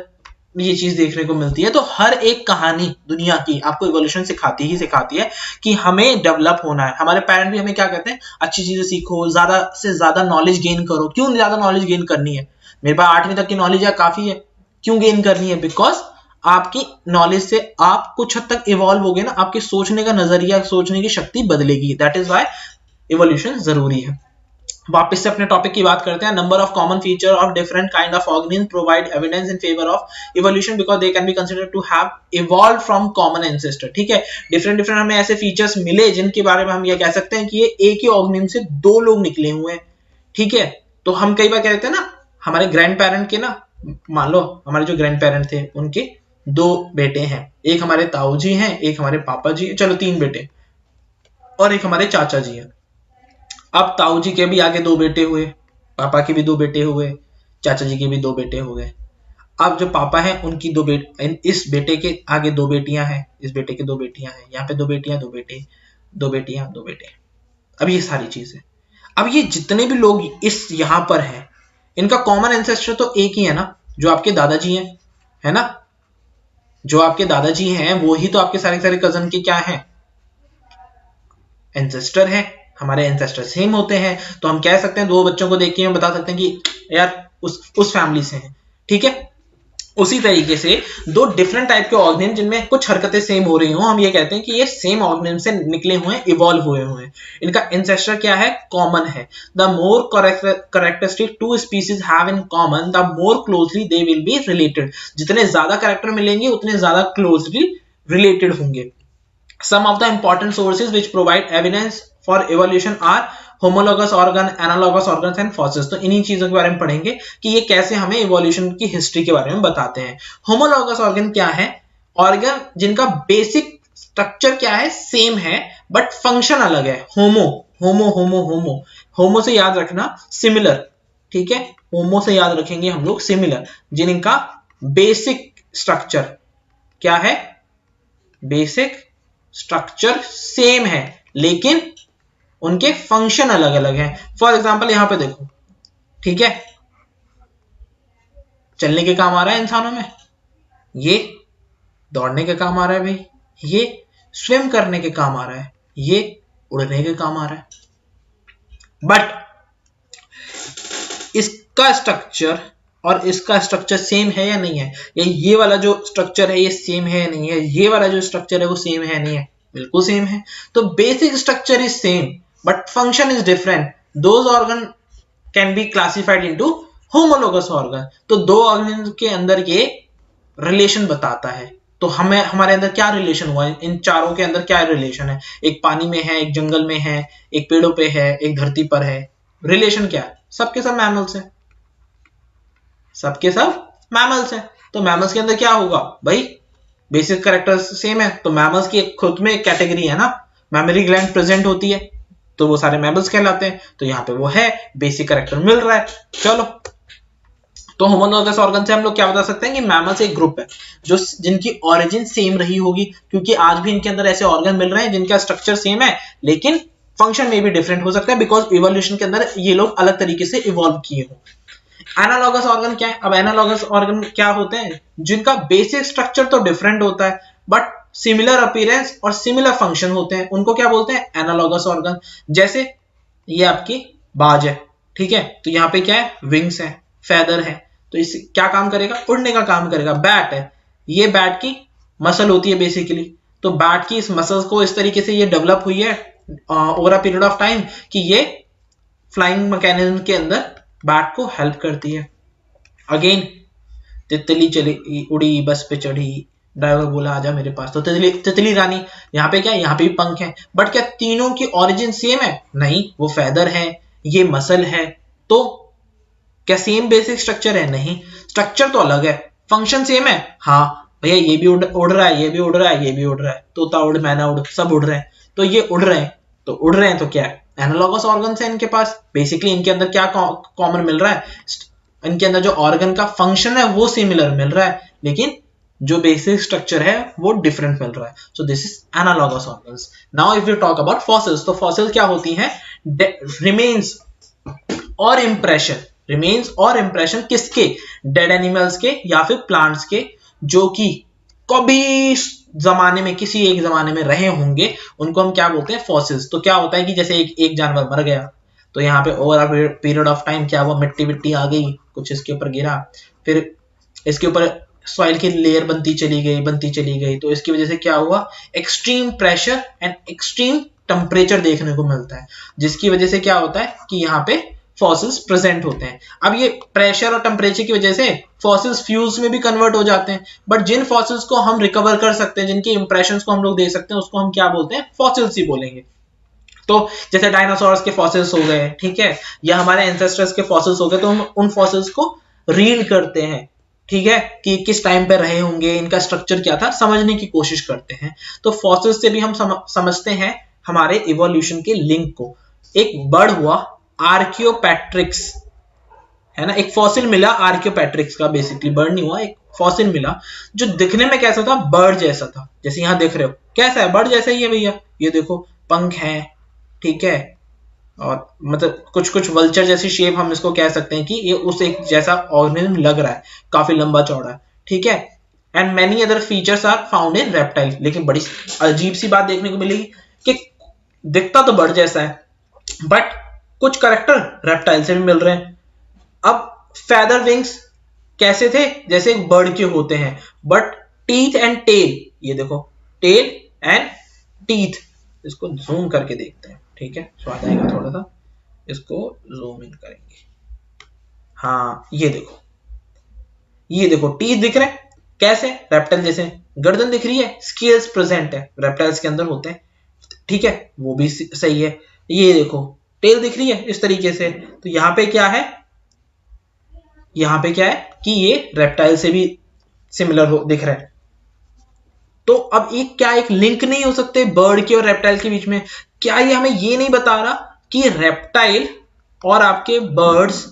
S1: ये चीज देखने को मिलती है। तो हर एक कहानी दुनिया की आपको इवोल्यूशन सिखाती ही सिखाती है कि हमें डेवलप होना है। हमारे पेरेंट भी हमें क्या कहते हैं, अच्छी चीजें सीखो, ज्यादा से ज्यादा नॉलेज गेन करो। क्यों ज्यादा नॉलेज गेन करनी है, मेरे पास 8वीं तक की नॉलेज है, काफी है। क्यों गेन करनी है, बिकॉज आपकी नॉलेज से आप कुछ हद तक इवॉल्व हो गए ना, आपके सोचने का नजरिया, सोचने की शक्ति बदलेगी। दैट इज वाई इवोल्यूशन जरूरी है। वापस से अपने टॉपिक की बात करते हैं। Number of common feature of different kind of organism provide evidence in favour of evolution because they can be considered to have evolved from common ancestor. ठीक है, डिफरेंट डिफरेंट हमें ऐसे फीचर्स मिले जिनके बारे में हम ये कह सकते हैं कि ये एक ही ऑर्गेनिज्म से दो लोग निकले हुए हैं। ठीक है, तो हम कई बार कहते हैं ना, हमारे ग्रैंड पेरेंट के ना, मान लो हमारे जो ग्रैंड पेरेंट थे उनके 2 बेटे हैं, एक हमारे ताऊ जी हैं, एक हमारे पापा जी, चलो 3 बेटे, और एक हमारे चाचा जी हैं। अब ताऊ जी के भी आगे 2 बेटे हुए, पापा के भी 2 बेटे हुए, चाचा जी के भी 2 बेटे हो गए। अब जो पापा हैं उनकी 2 बेटे, इस बेटे के आगे 2 बेटियां हैं, इस बेटे के 2 बेटियां हैं, यहाँ पे 2 बेटियां, 2 बेटे, 2 बेटियां, 2 बेटे। अब ये सारी चीजें, अब ये जितने भी लोग इस यहाँ पर हैं, इनका कॉमन एंसेस्टर तो एक ही है ना, जो आपके दादाजी हैं, है ना, जो आपके दादाजी हैं वो ही तो आपके सारे सारे कजन के क्या हैं, एंसेस्टर हैं। हमारे एंसेस्टर सेम होते हैं, तो हम कह सकते हैं 2 बच्चों को देख के हम बता सकते हैं कि यार उस फैमिली से हैं। ठीक है, उसी तरीके से 2 डिफरेंट टाइप के ऑर्गेनिज्म जिनमें कुछ हरकतें सेम हो रही हो, हम ये कहते हैं कि ये सेम ऑर्गेनिज्म से निकले हुए हैं, इवॉल्व हुए हैं। इनका एंसेस्टर क्या है, कॉमन है। The more characteristic 2 species have in common the more closely they will be related. जितने ज्यादा कैरेक्टर मिलेंगे उतने ज्यादा क्लोजली रिलेटेड होंगे। Some of the important sources which provide evidence for evolution are homologous organ, analogous organs and fossils। तो इन्हीं चीजों के बारे में पढ़ेंगे कि ये कैसे हमें इवोल्यूशन की हिस्ट्री के बारे में बताते हैं। होमोलॉगस ऑर्गन क्या है, ऑर्गन जिनका बेसिक स्ट्रक्चर क्या है, सेम है, बट फंक्शन अलग है। होमो होमो होमो होमो, होमो से याद रखना सिमिलर, ठीक है, होमो से याद रखेंगे हम लोग सिमिलर, जिनका बेसिक स्ट्रक्चर क्या है, बेसिक स्ट्रक्चर सेम है, लेकिन उनके फंक्शन अलग अलग हैं। फॉर एग्जाम्पल यहां पे देखो, ठीक है, चलने के काम आ रहा है इंसानों में, ये दौड़ने के काम आ रहा है भाई, ये स्विम करने के काम आ रहा है, ये उड़ने के काम आ रहा है। बट इसका स्ट्रक्चर और इसका स्ट्रक्चर सेम है या नहीं है, या ये वाला जो स्ट्रक्चर है ये सेम है या नहीं है, ये वाला जो स्ट्रक्चर है वो सेम है नहीं है, बिल्कुल सेम है। तो basic structure is same but function is different. Those organ can be classified into homologous organ. तो दो ऑर्गन के अंदर ये रिलेशन बताता है। तो हमें हमारे अंदर क्या रिलेशन हुआ है, इन चारों के अंदर क्या रिलेशन है, एक पानी में है, एक जंगल में है, एक पेड़ों पे है, एक धरती पर है। रिलेशन क्या है, सबके सब मैमल्स हैं, सबके सब मैमल्स हैं। तो मैमल्स के अंदर क्या होगा भाई, बेसिक कैरेक्टर्स सेम है। तो मैमल्स की खुद में एक कैटेगरी है ना, मैमरी ग्लैंड प्रेजेंट होती है, तो वो सारे मैमल्स कहलाते हैं। तो यहाँ पे वो है, बेसिक कैरेक्टर मिल रहा है। चलो, तो होमोलोगस ऑर्गन से हम लोग क्या बता सकते हैं कि मैमल्स एक ग्रुप है जो जिनकी ओरिजिन सेम रही होगी, क्योंकि आज भी इनके अंदर ऐसे ऑर्गन मिल रहे हैं जिनका स्ट्रक्चर सेम है लेकिन फंक्शन में भी डिफरेंट हो सकता है, बिकॉज इवोल्यूशन के अंदर ये लोग अलग तरीके से इवॉल्व किए हो। एनालॉगस ऑर्गन क्या है, अब एनालॉगस ऑर्गन क्या होते हैं, जिनका बेसिक स्ट्रक्चर तो डिफरेंट होता है बट सिमिलर अपीयरेंस और सिमिलर फंक्शन होते हैं, उनको क्या बोलते हैं, एनालॉगस ऑर्गन। जैसे ये आपकी बाज है, ठीक है, तो यहाँ पे क्या है, विंग्स है, फेदर है, तो इस क्या काम करेगा, उड़ने का काम करेगा। बैट है, ये बैट की मसल होती है बेसिकली, तो बैट की इस मसल्स को इस तरीके से ये डेवलप हुई है over a period of time कि ये फ्लाइंग मैकेनिज्म के अंदर बैट को हेल्प करती है। अगेन, तितली चली उड़ी, बस पे चढ़ी, ड्राइवर बोला आजा मेरे पास, तो तितली तितली रानी, यहाँ पे क्या है, यहाँ पे भी पंख है, बट क्या तीनों की ओरिजिन सेम है, नहीं, वो फेदर है, ये मसल है। तो क्या सेम बेसिक स्ट्रक्चर है, नहीं, स्ट्रक्चर तो अलग है, फंक्शन सेम है, हाँ भैया, ये भी उड़ रहा है, ये भी उड़ रहा है, ये भी उड़ रहा है, तोता उड़, मैना उड़, सब उड़ रहे हैं, तो ये उड़ रहे हैं, तो उड़ रहे हैं, तो क्या है, एनालॉगस ऑर्गन्स है इनके पास। बेसिकली इनके अंदर क्या कॉमन मिल रहा है, इनके अंदर जो ऑर्गन का फंक्शन है वो सिमिलर मिल रहा है, लेकिन जो बेसिक स्ट्रक्चर है वो डिफरेंट मिल रहा है। So this is analogous organs. Now if you talk about fossils, तो फॉसिल्स क्या होती हैं, रिमेन्स और इंप्रेशन, रिमेन्स और इंप्रेशन किसके, डेड एनिमल्स के या फिर प्लांट्स के, जो कि कभी जमाने में, किसी एक जमाने में रहे होंगे, उनको हम क्या बोलते हैं, फॉसिल्स। तो क्या होता है कि जैसे एक जानवर मर गया, तो यहाँ पे ओवर पीरियड ऑफ टाइम क्या हुआ, मिट्टी विट्टी आ गई, कुछ इसके ऊपर गिरा, फिर इसके ऊपर सॉइल की लेयर बनती चली गई, तो इसकी वजह से क्या हुआ, extreme pressure and extreme temperature देखने को मिलता है, जिसकी वजह से क्या होता है कि यहाँ पे फॉसिल्स प्रेजेंट होते हैं। अब ये प्रेशर और टेम्परेचर की वजह से फॉसिल्स फ्यूल्स में भी कन्वर्ट हो जाते हैं, बट जिन फॉसिल्स को हम रिकवर कर सकते हैं, जिनके इंप्रेशंस को हम लोग दे सकते हैं, उसको हम क्या बोलते हैं, फॉसिल्स ही बोलेंगे। तो जैसे डायनासोर्स के फॉसिल्स हो गए, ठीक है, या हमारे एंसेस्टर्स के फॉसिल्स हो गए, तो हम उन फॉसिल्स को रीड करते हैं, ठीक है, कि किस टाइम पे रहे होंगे, इनका स्ट्रक्चर क्या था, समझने की कोशिश करते हैं। तो फॉसिल्स से भी हम समझते हैं हमारे इवोल्यूशन के लिंक को। एक बर्ड हुआ आर्कियोपेट्रिक्स, है ना, एक फॉसिल मिला आर्कियोपेट्रिक्स का, बेसिकली बर्ड नहीं हुआ, एक फॉसिल मिला जो दिखने में कैसा था, बर्ड जैसा था, जैसे यहां देख रहे हो, कैसा है, बर्ड जैसा ही है भैया, ये देखो पंख है, ठीक है, और मतलब कुछ कुछ वल्चर जैसी शेप हम इसको कह सकते हैं कि ये उस एक जैसा ऑर्गेनिज्म लग रहा है, काफी लंबा चौड़ा है, ठीक है। And many other features are found in reptile. लेकिन बड़ी अजीब सी बात देखने को मिलेगी कि दिखता तो बर्ड जैसा है, बट कुछ कैरेक्टर रेप्टाइल से भी मिल रहे हैं। अब फेदर विंग्स कैसे थे, जैसे एक बर्ड के होते हैं, बट टीथ एंड टेल, ये देखो टेल एंड टीथ, इसको जूम करके देखते हैं, ठीक है, स्वाद आएगा थोड़ा सा, इसको जूम इन करेंगे, हाँ ये देखो टीथ दिख रहे हैं, कैसे, रेप्टाइल जैसे, गर्दन दिख रही है, स्केल्स प्रेजेंट है, रेप्टाइल्स के अंदर होते हैं, ठीक है, वो भी सही है। ये देखो टेल दिख रही है इस तरीके से, तो यहाँ पे क्या है, यहाँ पे क्या है कि ये रेप्टाइल से भी सिमिलर दिख रहा है। तो अब एक क्या एक लिंक नहीं हो सकते बर्ड के और रेप्टाइल के बीच में, क्या ये हमें ये नहीं बता रहा कि रेप्टाइल और आपके बर्ड्स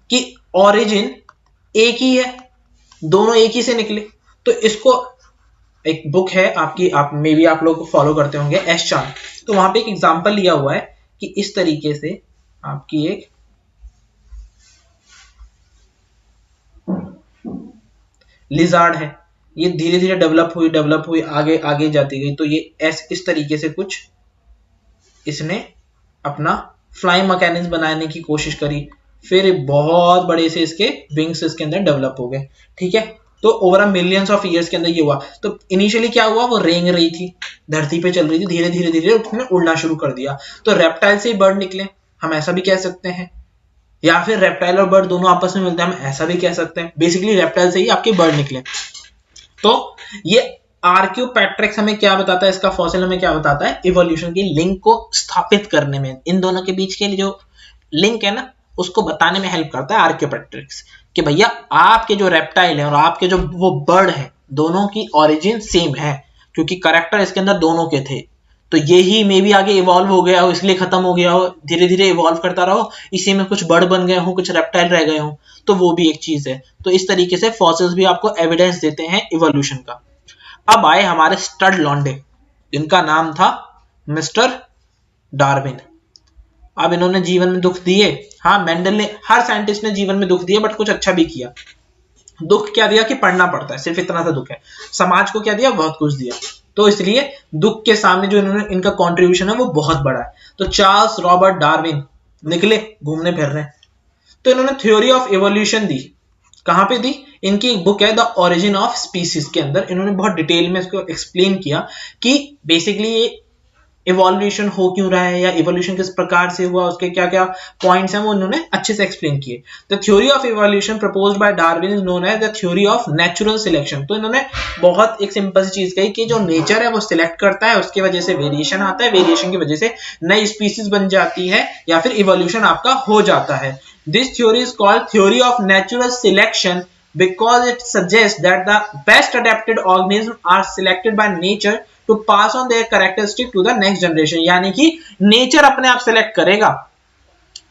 S1: की ओरिजिन एक ही है, दोनों एक ही से निकले। तो इसको एक बुक है आपकी, आप मे बी आप लोग फॉलो करते होंगे, एस चान, तो वहां पे एक एग्जांपल लिया हुआ है कि इस तरीके से आपकी एक लिजार्ड है, ये धीरे धीरे डेवलप हुई आगे आगे जाती गई, तो ये इस तरीके से कुछ इसने अपना फ्लाइंग मैकेनिज्म बनाने की कोशिश करी, फिर बहुत बड़े से इसके विंग्स इसके अंदर डेवलप हो गए, ठीक है। तो ओवर मिलियंस ऑफ ईयर्स के अंदर ये हुआ। तो इनिशियली क्या हुआ, वो रेंग रही थी, धरती पे चल रही थी, धीरे धीरे धीरे उसने उड़ना शुरू कर दिया, तो रेप्टाइल से ही बर्ड निकले, हम ऐसा भी कह सकते हैं, या फिर रेप्टाइल और बर्ड दोनों आपस में मिलते हैं, हम ऐसा भी कह सकते हैं, बेसिकली रेप्टाइल से ही आपके बर्ड निकले। तो ये आर्क्योपेट्रिक्स हमें क्या बताता है, इसका फॉसिल हमें क्या बताता है, इवोल्यूशन की लिंक को स्थापित करने में, इन दोनों के बीच के जो लिंक है ना, उसको बताने में हेल्प करता है आर्क्योपेट्रिक्स, कि भैया आपके जो रेप्टाइल है और आपके जो वो बर्ड है, दोनों की ओरिजिन सेम है, क्योंकि करेक्टर इसके अंदर दोनों के थे, तो ये ही मे भी आगे इवॉल्व हो गया हो, इसलिए खत्म हो गया हो, धीरे धीरे इवॉल्व करता रहो, इसी में कुछ बर्ड बन गए हो, कुछ रेप्टाइल रह गए हो, तो वो भी एक चीज है। तो इस तरीके से फॉसिल्स भी आपको एविडेंस देते हैं इवोल्यूशन का। अब आए हमारे स्टड लॉन्डे, इनका नाम था मिस्टर डार्विन। अब इन्होंने जीवन में दुख दिए, हाँ मेंडल ने, हर साइंटिस्ट ने जीवन में दुख दिए, बट कुछ अच्छा भी किया। दुख क्या दिया कि पढ़ना पड़ता है, सिर्फ इतना सा दुख है। समाज को क्या दिया, बहुत कुछ दिया, तो इसलिए दुख के सामने जो इन्होंने इनका कंट्रीब्यूशन है वो बहुत बड़ा है। तो चार्ल्स रॉबर्ट डार्विन निकले घूमने फिरने, तो इन्होंने थ्योरी ऑफ इवोल्यूशन दी, कहां पे दी, इनकी एक बुक है द ओरिजिन ऑफ स्पीसीज के अंदर इन्होंने बहुत डिटेल में इसको एक्सप्लेन किया कि बेसिकली ये इवोल्यूशन हो क्यों रहा है, या इवोल्यूशन किस प्रकार से हुआ, उसके क्या क्या पॉइंट्स हैं, वो उन्होंने अच्छे से एक्सप्लेन किए। The theory of evolution proposed by Darwin is known as the theory of natural selection. तो इन्होंने बहुत एक सिंपल सी चीज कही कि जो नेचर है वो सिलेक्ट करता है, उसकी वजह से वेरिएशन आता है, वेरिएशन की वजह से नई स्पीसीज बन जाती है, या फिर इवोल्यूशन आपका हो जाता है। This theory is called theory of natural selection because it suggests that the best adapted organisms are selected by nature to pass on their characteristic to the next generation। यानी कि नेचर अपने आप select करेगा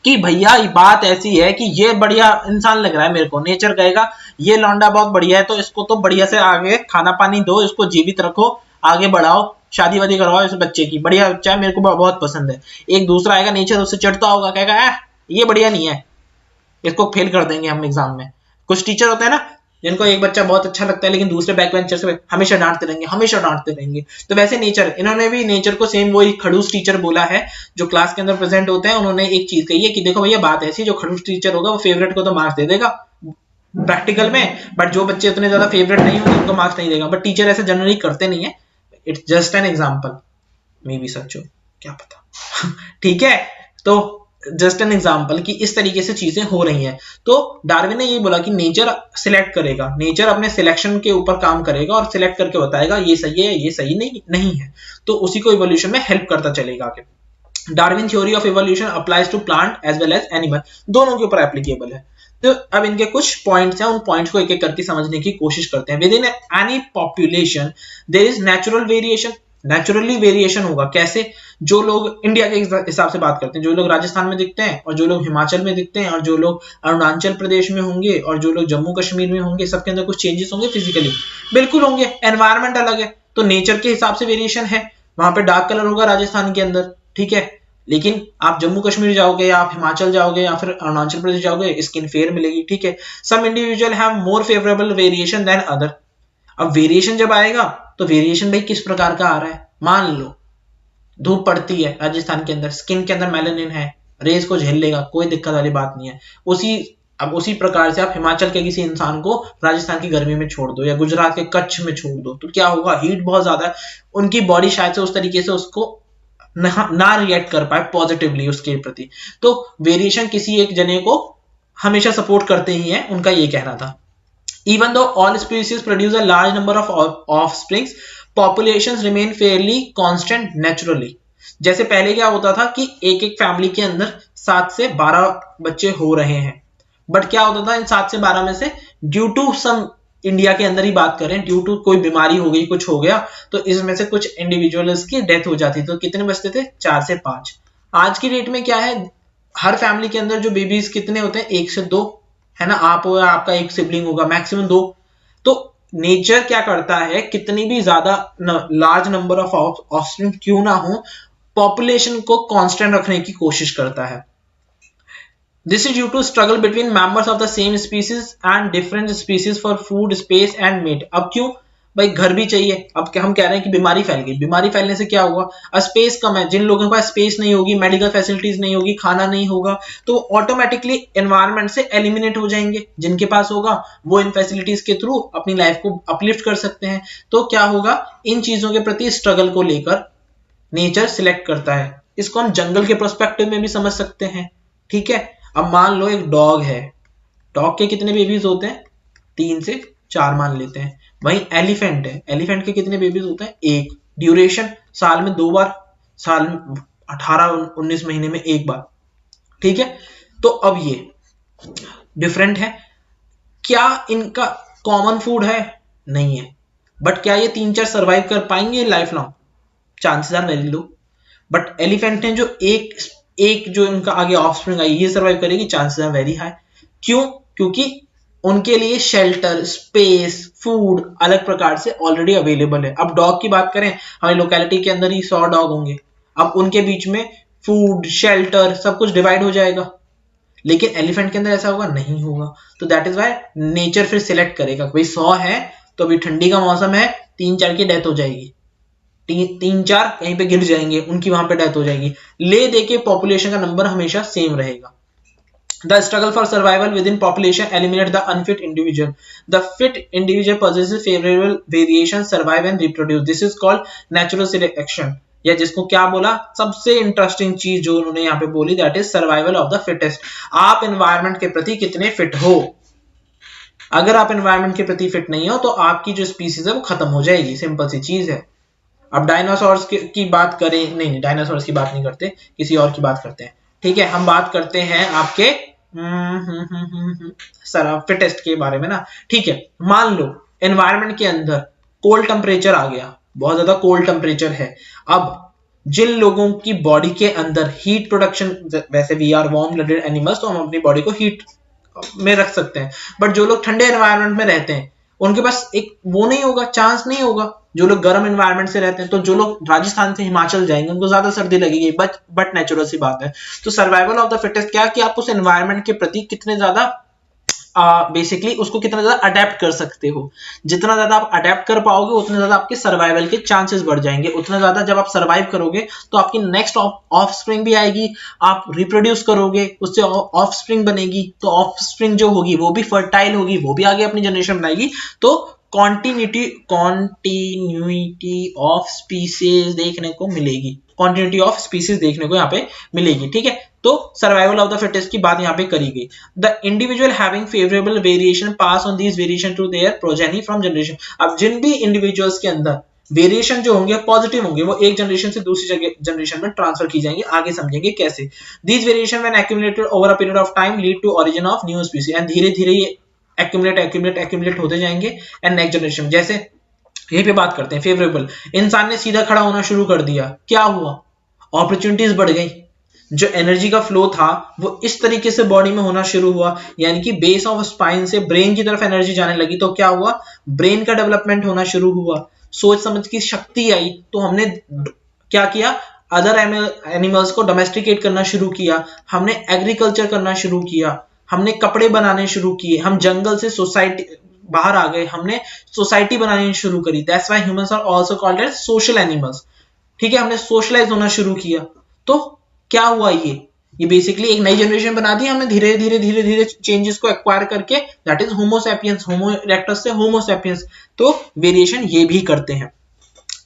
S1: कि भैया ये बात ऐसी है कि ये बढ़िया इंसान लग रहा है मेरे को, नेचर कहेगा ये लौंडा बहुत बढ़िया है, तो इसको तो बढ़िया से आगे खाना पानी दो, इसको जीवित रखो, आगे बढ़ाओ, शादी वादी करवाओ इस बच्चे की, बढ़िया बच्चा है, मेरे को बहुत पसंद है। एक दूसरा आएगा, नेचर उससे चढ़ता होगा, कहेगा ये बढ़िया नहीं है, इसको फेल कर देंगे हम एग्जाम में। कुछ टीचर होते हैं ना जिनको एक बच्चा बहुत अच्छा लगता है, लेकिन दूसरे बैक बेंचर से हमेशा डांटते रहेंगे, हमेशा डांटते रहेंगे। तो वैसे नेचर, इन्होंने भी नेचर को सेम वही खड़ूस टीचर बोला है जो क्लास के अंदर प्रेजेंट होते हैं। उन्होंने एक चीज कही है कि देखो भैया बात ऐसी, जो खड़ूस टीचर होगा वो फेवरेट को तो मार्क्स दे देगा प्रैक्टिकल में, बट जो बच्चे उतने ज्यादा फेवरेट नहीं होंगे उनको मार्क्स नहीं देगा। बट टीचर ऐसा जनरली करते नहीं है, it's just an example, maybe such हो, क्या पता ठीक है, तो जस्ट एन एग्जाम्पल कि इस तरीके से चीजें हो रही हैं। तो डार्विन ने ये बोला कि नेचर सिलेक्ट करेगा, नेचर अपने सिलेक्शन के ऊपर काम करेगा और सिलेक्ट करके बताएगा ये सही है, ये सही नहीं है, तो उसी को इवोल्यूशन में हेल्प करता चलेगा आगे। Darwin theory of evolution applies to plant as well as animal, दोनों के ऊपर एप्लीकेबल है। तो अब इनके कुछ पॉइंट्स हैं, उन पॉइंट्स को एक एक करके समझने की कोशिश करते हैं। Within any population there is natural variation, naturally variation होगा, कैसे, जो लोग इंडिया के हिसाब से बात करते हैं, जो लोग राजस्थान में दिखते हैं और जो लोग हिमाचल में दिखते हैं और जो लोग अरुणाचल प्रदेश में होंगे और जो लोग जम्मू कश्मीर में होंगे, सबके अंदर कुछ चेंजेस होंगे फिजिकली, बिल्कुल होंगे, एनवायरमेंट अलग है, तो नेचर के हिसाब से वेरिएशन है। वहां पे डार्क कलर होगा राजस्थान के अंदर, ठीक है, लेकिन आप जम्मू कश्मीर जाओगे या आप हिमाचल जाओगे या फिर अरुणाचल प्रदेश जाओगे, स्किन फेयर मिलेगी, ठीक है। Some individual have more favourable variation than other. अब वेरिएशन जब आएगा तो वेरिएशन भाई किस प्रकार का आ रहा है, मान लो धूप पड़ती है राजस्थान के अंदर, स्किन के अंदर मेलानिन है, रेज को झेल लेगा, कोई दिक्कत वाली बात नहीं है। उसी प्रकार से आप हिमाचल के किसी इंसान को राजस्थान की गर्मी में छोड़ दो या गुजरात के कच्छ में छोड़ दो, तो क्या होगा, हीट बहुत ज्यादा है, उनकी बॉडी शायद से उस तरीके से उसको ना रिएक्ट कर पाए पॉजिटिवली उसके प्रति। तो वेरिएशन किसी एक जने को हमेशा सपोर्ट करते ही है, उनका ये कहना था। Even though all species produce a large number of offsprings, populations remain fairly constant naturally। जैसे पहले क्या होता था कि एक एक फैमिली के अंदर 7 से 12 बच्चे हो रहे हैं, बट क्या होता था इन 7 से 12 में से ड्यू टू सम, इंडिया के अंदर ही बात करें, ड्यू टू कोई बीमारी हो गई, कुछ हो गया, तो इसमें से कुछ इंडिविजुअल्स की डेथ हो जाती, तो कितने बचते थे, 4 से 5। आज की डेट में क्या है, हर फैमिली के अंदर जो बेबीज कितने होते हैं, 1 से 2, है ना, आप हो या आपका एक सिबलिंग होगा, मैक्सिमम 2। तो नेचर क्या करता है, कितनी भी ज्यादा लार्ज नंबर ऑफ ऑफस्प्रिंग क्यों ना हो, पॉपुलेशन को कांस्टेंट रखने की कोशिश करता है। This is due to struggle between members of the same species and different species for food, space and mate. अब क्यों भाई, घर भी चाहिए। अब क्या हम कह रहे हैं कि बीमारी फैल गई, बीमारी फैलने से क्या हुआ, स्पेस कम है, जिन लोगों के पास स्पेस नहीं होगी, मेडिकल फैसिलिटीज नहीं होगी, खाना नहीं होगा, तो ऑटोमेटिकली एनवायरनमेंट से एलिमिनेट हो जाएंगे। जिनके पास होगा वो इन फैसिलिटीज के थ्रू अपनी लाइफ को अपलिफ्ट कर सकते हैं। तो क्या होगा, इन चीजों के प्रति स्ट्रगल को लेकर नेचर सिलेक्ट करता है। इसको हम जंगल के प्रोस्पेक्टिव में भी समझ सकते हैं। ठीक है, अब मान लो एक डॉग है, डॉग के कितने बेबीज होते हैं, 3 से 4 मान लेते हैं। वहीं एलिफेंट है, एलिफेंट के कितने बेबीज होते हैं, 1। ड्यूरेशन साल में 2 बार, साल में 18-19 महीने में 1 बार। ठीक है, तो अब ये डिफरेंट है। क्या इनका कॉमन फूड है, नहीं है, बट क्या ये 3-4 सर्वाइव कर पाएंगे life long, chances are very low. But elephant ने जो एक जो इनका आगे ऑफस्प्रिंग आई, ये सर्वाइव करेगी, चांसेस आर वेरी हाई। क्यों, क्योंकि उनके लिए शेल्टर, स्पेस, फूड अलग प्रकार से ऑलरेडी अवेलेबल है। अब डॉग की बात करें, हमारी लोकेलिटी के अंदर ही 100 डॉग होंगे, अब उनके बीच में फूड, शेल्टर सब कुछ डिवाइड हो जाएगा। लेकिन एलिफेंट के अंदर ऐसा होगा, नहीं होगा। तो दैट इज वाई नेचर फिर सिलेक्ट करेगा, भाई 100 है तो अभी ठंडी का मौसम है, 3-4 की डेथ हो जाएगी, 3-4 कहीं पे गिर जाएंगे, उनकी वहां पे डेथ हो जाएगी। ले दे के पॉपुलेशन का नंबर हमेशा सेम रहेगा। The struggle for survival within population eliminate the unfit individual. The fit individual possesses favorable variation, survive and reproduce. This is called natural selection. या जिसको क्या बोला, सबसे इंटरेस्टिंग चीज जो उन्होंने यहाँ पे बोली, that is survival of the fittest. आप एनवायरनमेंट के प्रति कितने फिट हो। अगर आप एनवायरनमेंट के प्रति फिट नहीं हो तो आपकी जो स्पीसीज है वो खत्म हो जाएगी, सिंपल सी चीज है। अब डायनासोर्स की बात करें, नहीं डायनासोर्स की बात नहीं करते, किसी और की बात करते हैं। ठीक है, हम बात करते हैं आपके सर फिटेस्ट के बारे में ना। ठीक है, मान लो एनवायरनमेंट के अंदर कोल्ड टेम्परेचर आ गया, बहुत ज्यादा कोल्ड टेम्परेचर है। अब जिन लोगों की बॉडी के अंदर हीट प्रोडक्शन, वैसे we are warm blooded animals, तो हम अपनी बॉडी को हीट में रख सकते हैं, बट जो लोग ठंडे एनवायरनमेंट में रहते हैं उनके पास एक वो नहीं होगा, चांस नहीं होगा। जो लोग गर्म एनवायरनमेंट से रहते हैं, तो जो लोग राजस्थान से हिमाचल जाएंगे उनको ज्यादा सर्दी लगेगी, बट नेचुरल सी बात है। तो सर्वाइवल ऑफ द फिटेस्ट क्या, कि आप उस एनवायरनमेंट के प्रति कितने ज्यादा बेसिकली उसको कितना ज्यादा अडेप्ट कर सकते हो। जितना ज्यादा आप अडेप्ट कर पाओगे उतने ज्यादा आपके सर्वाइवल के चांसेस बढ़ जाएंगे। उतना ज्यादा जब आप सर्वाइव करोगे तो आपकी नेक्स्ट ऑफस्प्रिंग भी आएगी, आप रिप्रोड्यूस करोगे, उससे ऑफस्प्रिंग बनेगी, तो ऑफस्प्रिंग जो होगी वो भी फर्टाइल होगी, वो भी आगे अपनी जनरेशन बनाएगी। तो कॉन्टिन्यूटी ऑफ स्पीसीज देखने को मिलेगी, कॉन्टिन्यूटी ऑफ स्पीसीज देखने को यहाँ पे मिलेगी। ठीक है, तो सर्वाइवल ऑफ द फिटेस्ट की बात यहाँ पे करी गई। The individual having favourable variation pass on these variation to their progeny from generation. अब जिन भी इंडिविजुअल्स के अंदर वेरिएशन जो होंगे पॉजिटिव होंगे, वो एक जनरेशन से दूसरी जनरेशन में ट्रांसफर की जाएंगे। आगे समझेंगे कैसे। These variation when accumulated over a period of time lead to origin of new species, and धीरे धीरे ये एक्यूमुलेट होते जाएंगे एंड नेक्स्ट जनरेशन। जैसे यहीं पे बात करते हैं फेवरेबल, इंसान ने सीधा खड़ा होना शुरू कर दिया, क्या हुआ, अपॉर्चुनिटीज बढ़ गई, जो एनर्जी का फ्लो था वो इस तरीके से बॉडी में होना शुरू हुआ, यानी कि बेस ऑफ स्पाइन से ब्रेन की तरफ एनर्जी जाने लगी। तो क्या हुआ, ब्रेन का डेवलपमेंट होना शुरू हुआ, सोच समझ की शक्ति आई। तो हमने क्या किया, अदर एनिमल्स को डोमेस्टिकेट करना शुरू किया, हमने एग्रीकल्चर करना शुरू किया, हमने कपड़े बनाने शुरू किए, हम जंगल से सोसाइटी बाहर आ गए, हमने सोसाइटी बनानी शुरू करी। That's why humans are also called as social animals. ठीक है, हमने सोशलाइज होना शुरू किया। तो क्या हुआ, ये बेसिकली एक नई जनरेशन बना दी हमने, धीरे धीरे चेंजेस को एक्वायर करके, that is Homo sapiens, homo erectus से होमो सैपियंस। तो वेरिएशन ये भी करते हैं।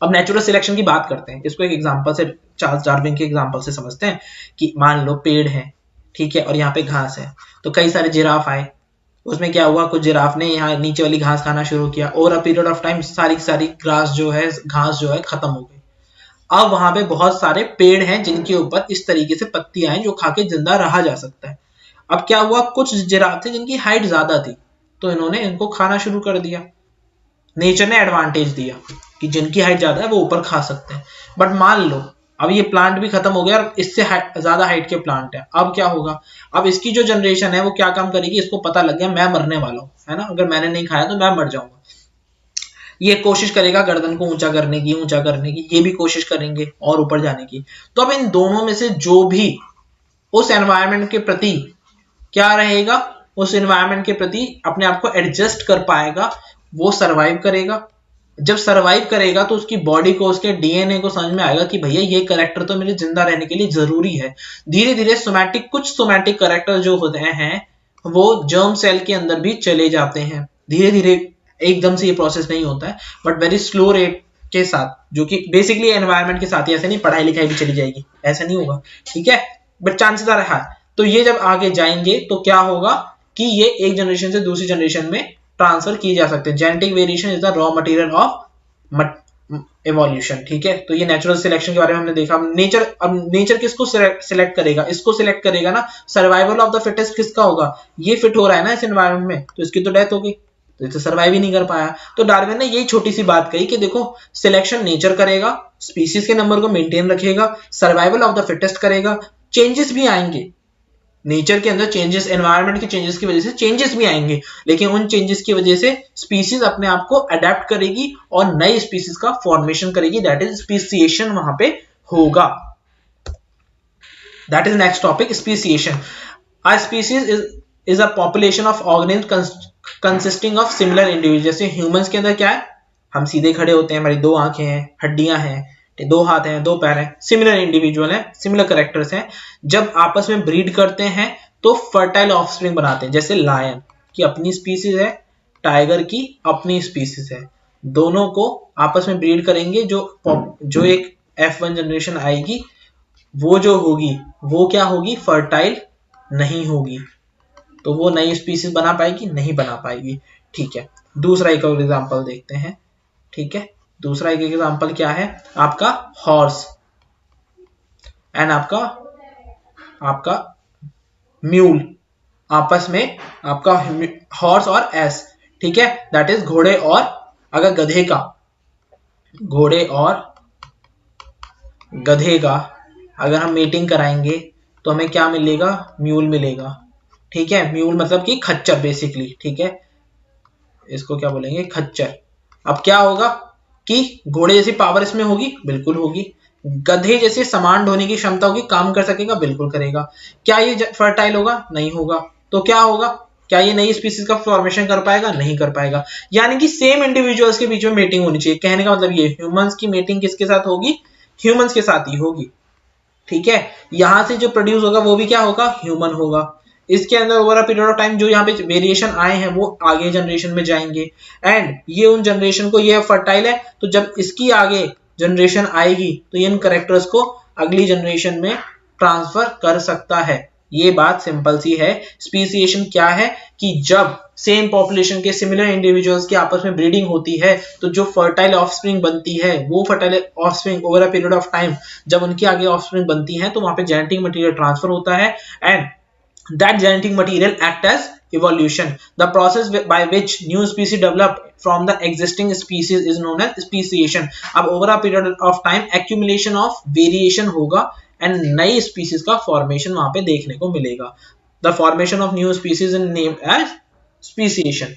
S1: अब नेचुरल सिलेक्शन की बात करते हैं, इसको एक एग्जांपल से, चार्ल्स डार्विन के एग्जांपल से समझते हैं। कि मान लो पेड़ है, ठीक है, और यहाँ पे घास है, तो कई सारे जिराफ आए, उसमें क्या हुआ, कुछ जिराफ ने यहाँ नीचे वाली घास खाना शुरू किया, और अ पीरियड ऑफ टाइम सारी सारी घास जो है खत्म हो गई। अब वहां पे बहुत सारे पेड़ हैं जिनके ऊपर इस तरीके से पत्तियां हैं जो खा के जिंदा रहा जा सकता है। अब क्या हुआ, कुछ जिराफ थे जिनकी हाइट ज्यादा थी, तो इन्होंने इनको खाना शुरू कर दिया। नेचर ने एडवांटेज दिया कि जिनकी हाइट ज्यादा है वो ऊपर खा सकते हैं। बट मान लो अब ये प्लांट भी खत्म हो गया और इससे ज्यादा हाइट के प्लांट है, अब क्या होगा, अब इसकी जो जनरेशन है वो क्या काम करेगी, इसको पता लग गया मैं मरने वाला हूं, है ना, अगर मैंने नहीं खाया तो मैं मर जाऊंगा। ये कोशिश करेगा गर्दन को ऊंचा करने की, ये भी कोशिश करेंगे और ऊपर जाने की। तो अब इन दोनों में से जो भी उस एनवायरनमेंट के प्रति क्या रहेगा, उस एनवायरनमेंट के प्रति अपने आप को एडजस्ट कर पाएगा, वो सरवाइव करेगा। जब सरवाइव करेगा तो उसकी बॉडी को, उसके डीएनए को समझ में आएगा कि भैया ये कैरेक्टर तो मेरे जिंदा रहने के लिए जरूरी है। धीरे धीरे कुछ सोमैटिक कैरेक्टर जो होते हैं वो जर्म सेल के अंदर भी चले जाते हैं। धीरे धीरे, एकदम से ये प्रोसेस नहीं होता है, बट वेरी स्लो रेट के साथ, जो कि बेसिकली एनवायरनमेंट के साथ ही, ऐसे नहीं पढ़ाई लिखाई भी चली जाएगी, ऐसा नहीं होगा, ठीक है, बट चांसेस आर हाई। तो ये जब आगे जाएंगे तो क्या होगा कि ये एक जनरेशन से दूसरी जनरेशन में ट्रांसफर किए जा सकते हैं। Genetic variation is the raw material of evolution, ठीक है। तो ये नेचुरल सिलेक्शन के बारे में हमने देखा। नेचर, अब नेचर किसको सिलेक्ट करेगा, इसको सिलेक्ट करेगा ना। सर्वाइवल ऑफ द फिटेस्ट किसका होगा, ये फिट हो रहा है ना इस एनवायरनमेंट में, तो इसकी तो डेथ हो गई, तो इसे सर्वाइव ही नहीं कर पाया। तो डार्विन ने यही छोटी सी बात कही कि देखो, सिलेक्शन नेचर करेगा, स्पीसीज के नंबर को मेंटेन रखेगा, सर्वाइवल ऑफ द फिटेस्ट करेगा, चेंजेस भी आएंगे नेचर के अंदर, चेंजेस, एनवायरनमेंट के चेंजेस की वजह से चेंजेस भी आएंगे, लेकिन उन चेंजेस की वजह से स्पीसीज अपने आप को अडेप्ट करेगी और नई स्पीसीज का फॉर्मेशन करेगी, दैट इज स्पीसिएशन वहां पे होगा। That is next topic, speciation. A species is a population of organism consisting of similar individual. जैसे ह्यूमंस के अंदर क्या है, हम सीधे खड़े होते हैं, हमारी 2 आंखें हैं, हड्डियां हैं, 2 हाथ हैं, 2 पैर हैं, सिमिलर इंडिविजुअल हैं, सिमिलर कैरेक्टर्स हैं। जब आपस में ब्रीड करते हैं तो फर्टाइल ऑफस्प्रिंग बनाते हैं। जैसे लायन की अपनी स्पीसीज है, टाइगर की अपनी स्पीसीज है, दोनों को आपस में ब्रीड करेंगे, जो एक F1 जनरेशन आएगी वो जो होगी वो क्या होगी, फर्टाइल नहीं होगी, तो वो नई स्पीसीज बना पाएगी, नहीं बना पाएगी, ठीक है। दूसरा एक और एग्जांपल देखते हैं, ठीक है। दूसरा एक एग्जांपल क्या है, आपका हॉर्स एंड आपका म्यूल, आपस में आपका हॉर्स और एस, ठीक है, दैट इज घोड़े और, अगर घोड़े और गधे का अगर हम मीटिंग कराएंगे तो हमें क्या मिलेगा, म्यूल मिलेगा, ठीक है। म्यूल मतलब कि खच्चर बेसिकली, ठीक है, इसको क्या बोलेंगे, खच्चर। अब क्या होगा कि घोड़े जैसी पावर इसमें होगी, बिल्कुल होगी। गधे जैसे सामान ढोने की क्षमता होगी, काम कर सकेगा, बिल्कुल करेगा। क्या ये फर्टाइल होगा, नहीं होगा। तो क्या होगा, क्या ये नई स्पीसीज का फॉर्मेशन कर पाएगा, नहीं कर पाएगा। यानी कि सेम इंडिविजुअल्स के बीच में मीटिंग होनी चाहिए। कहने का मतलब ये, ह्यूमंस की मीटिंग किसके साथ होगी, ह्यूमंस के साथ ही होगी, ठीक है। यहां से जो प्रोड्यूस होगा वो भी क्या होगा, ह्यूमन होगा। इसके अंदर over a period of time जो यहाँ पे वेरिएशन आए हैं वो आगे जनरेशन में जाएंगे, एंड ये उन जनरेशन को, ये फर्टाइल है, तो जब इसकी आगे जनरेशन आएगी तो इन करेक्टर्स को अगली जनरेशन में ट्रांसफर कर सकता है। ये बात सिंपल सी है। स्पीसिएशन क्या है कि जब सेम पॉपुलेशन के सिमिलर इंडिविजुअल्स की आपस में ब्रीडिंग होती है तो जो फर्टाइल ऑफस्प्रिंग बनती है, वो fertile offspring over a period of time जब उनकी आगे ऑफस्प्रिंग बनती है तो वहां पे जेनेटिक मटेरियल ट्रांसफर होता है, and that genetic material act as evolution. The process by which new species develop from the existing species is known as speciation. अब over a period of time accumulation of variation होगा and नई species का formation वहां पे देखने को मिलेगा। The formation of new species is named as speciation.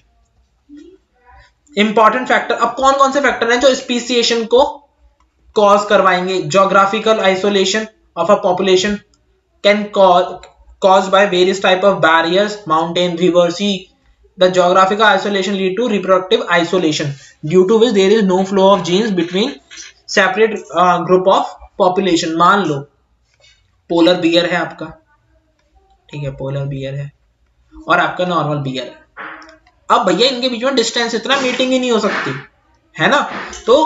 S1: Important factor, अब कौन कौन से फैक्टर हैं जो speciation को cause करवाएंगे। Geographical isolation of a population can caused by various type of barriers, mountain, river, sea. The geographical isolation lead to reproductive isolation, due to which there is no flow of genes between separate group of population. मान लो polar bear है आपका, ठीक है, polar bear है और आपका normal beer है। अब भैया इनके बीच में डिस्टेंस इतना, मीटिंग ही नहीं हो सकती है ना। तो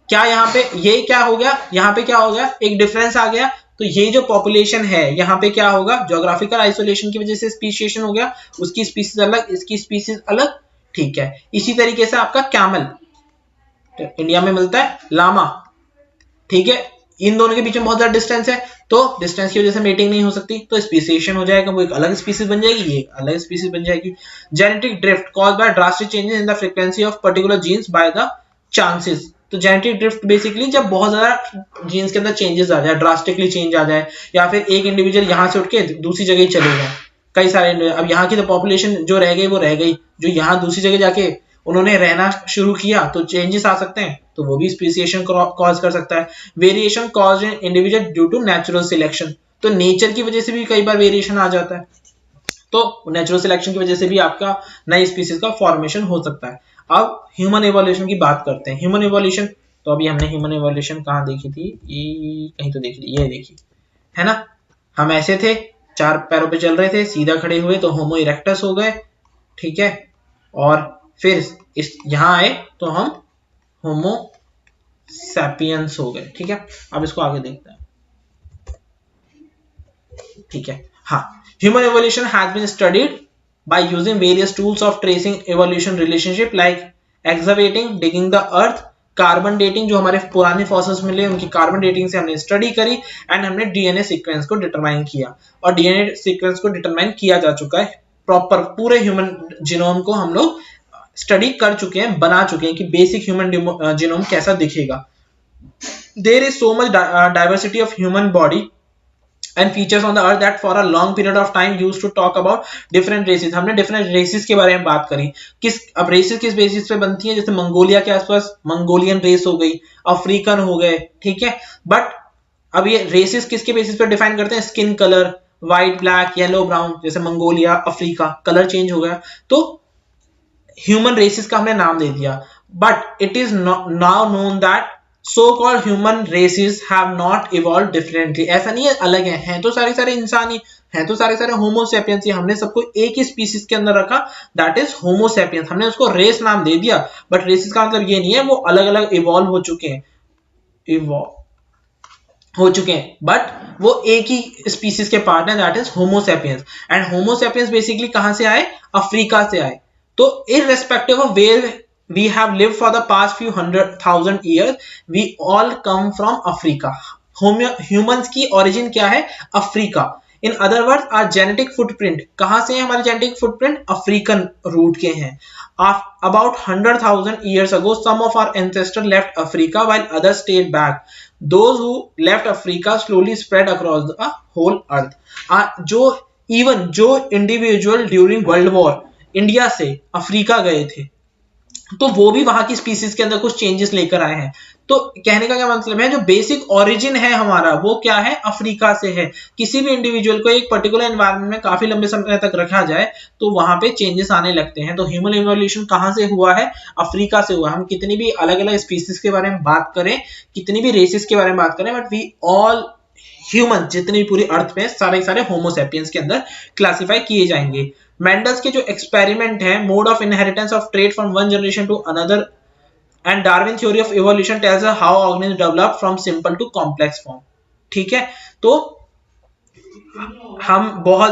S1: क्या यहाँ पे ये क्या हो गया, यहाँ पे क्या हो गया, एक डिफरेंस आ गया। तो ये जो पॉपुलेशन है यहाँ पे क्या होगा, ज्योग्राफिकल आइसोलेशन की वजह से स्पीशिएशन हो गया, उसकी स्पीसीज अलग, इसकी स्पीसीज अलग, ठीक है। इसी तरीके से आपका कैमल तो इंडिया में मिलता है, लामा, ठीक है, इन दोनों के बीच में बहुत ज्यादा डिस्टेंस है, तो डिस्टेंस की वजह से मीटिंग नहीं हो सकती, तो स्पीसिएशन हो जाएगा, वो एक अलग स्पीसीज बन जाएगी, ये अलग स्पीसीज बन जाएगी। Genetic drift caused by drastic changes in the frequency of particular genes by the chances. तो जेनेटिक ड्रिफ्ट बेसिकली जब बहुत ज्यादा जीन्स के अंदर चेंजेस आ जाए, ड्रास्टिकली चेंज आ जाए, या फिर एक इंडिविजुअल यहां से उठ के दूसरी जगह चले जाए, कई सारे, अब यहाँ की तो पॉपुलेशन जो रह गई वो रह गई, जो यहाँ दूसरी जगह जाके उन्होंने रहना शुरू किया तो चेंजेस आ सकते हैं, तो वो भी स्पेसिएशन कॉज कर सकता है। Variation cause in individual due to natural selection, तो नेचर की वजह से भी कई बार वेरिएशन आ जाता है, तो नेचुरल सिलेक्शन की वजह से भी आपका नई स्पीसीज का फॉर्मेशन हो सकता है। अब ह्यूमन इवोल्यूशन की बात करते हैं। ह्यूमन इवोल्यूशन, तो अभी हमने ह्यूमन इवोल्यूशन कहाँ देखी थी, ये कहीं तो देखी थी, ये देखी है ना। हम ऐसे थे, 4 पैरों पे चल रहे थे, सीधा खड़े हुए तो होमो इरेक्टस हो गए, ठीक है, और फिर इस यहाँ आए तो हम होमो सैपियंस हो गए, ठीक है। अब इसको आगे देखते हैं, ठीक है। हाँ, human evolution has been studied by using various tools of tracing evolution relationship like excavating, digging the earth, carbon dating, जो हमारे पुराने फॉसिल्स मिले उनकी कार्बन डेटिंग से हमने स्टडी करी एंड हमने डीएनए सीक्वेंस को डिटरमाइन किया, और डीएनए सीक्वेंस को डिटरमाइन किया जा चुका है प्रॉपर, पूरे ह्यूमन जीनोम को हम लोग स्टडी कर चुके हैं, बना चुके हैं कि बेसिक ह्यूमन जीनोम कैसा दिखेगा। There is so much diversity of human body and features on the earth that for a long period of time used to talk about different races। हमने different races के बारे में बात करी, अब races किस बेसिस पे बनती हैं, जैसे मंगोलिया के आसपास मंगोलियन रेस हो गई, अफ्रीकन हो गए, ठीक है। बट अब ये रेसेस किसके बेसिस पे डिफाइन करते हैं, skin colour, white, black, yellow, brown, जैसे मंगोलिया, अफ्रीका, कलर चेंज हो गया तो ह्यूमन रेसेस का हमने नाम दे दिया। But it is now known that so called human races have not evolved differently। ऐसा नहीं है अलग हैं तो सारे इंसान ही हैं, तो सारे होमो सेपियंस ही, हमने सबको एक ही स्पीसीज के अंदर रखा, दैट इज होमो सेपियंस। हमने उसको रेस नाम दे दिया, बट रेसेस का मतलब ये नहीं है वो अलग अलग इवॉल्व हो चुके हैं, बट वो एक ही स्पीसीज के पार्ट है, that is Homo sapiens. And Homo sapiens basically कहां से आए, अफ्रीका से आए। तो irrespective of where we have lived for the past few 100,000 years, we all come from Africa। humans की origin क्या है, Africa. in other words, our genetic footprint, कहां से है हमारे genetic footprint, अफ्रीकन रूट के हैं। about 100,000 years ago some of our ancestors left Africa while others stayed back। those who left Africa slowly spread across the whole earth। जो individual during world war India से Africa गए थे तो वो भी वहां की स्पीसीज के अंदर कुछ चेंजेस लेकर आए हैं। तो कहने का क्या मतलब है, जो बेसिक ओरिजिन है हमारा वो क्या है, अफ्रीका से है। किसी भी इंडिविजुअल को एक पर्टिकुलर एनवायरनमेंट में काफी लंबे समय तक रखा जाए तो वहां पे चेंजेस आने लगते हैं। तो ह्यूमन इवोल्यूशन कहां से हुआ है, अफ्रीका से हुआ। हम कितनी भी अलग अलग स्पीसीज के बारे में बात करें, कितनी भी रेसेस के बारे में बात करें, बट वी ऑल ह्यूमन जितनी भी पूरी अर्थ में सारे होमोसेपियंस के अंदर क्लासिफाई किए जाएंगे। मेंडल्स के जो एक्सपेरिमेंट है, mode of inheritance of trait from one generation to another and Darwin theory of evolution tells us how organism develop from simple to complex form, ठीक है। तो हम बहुत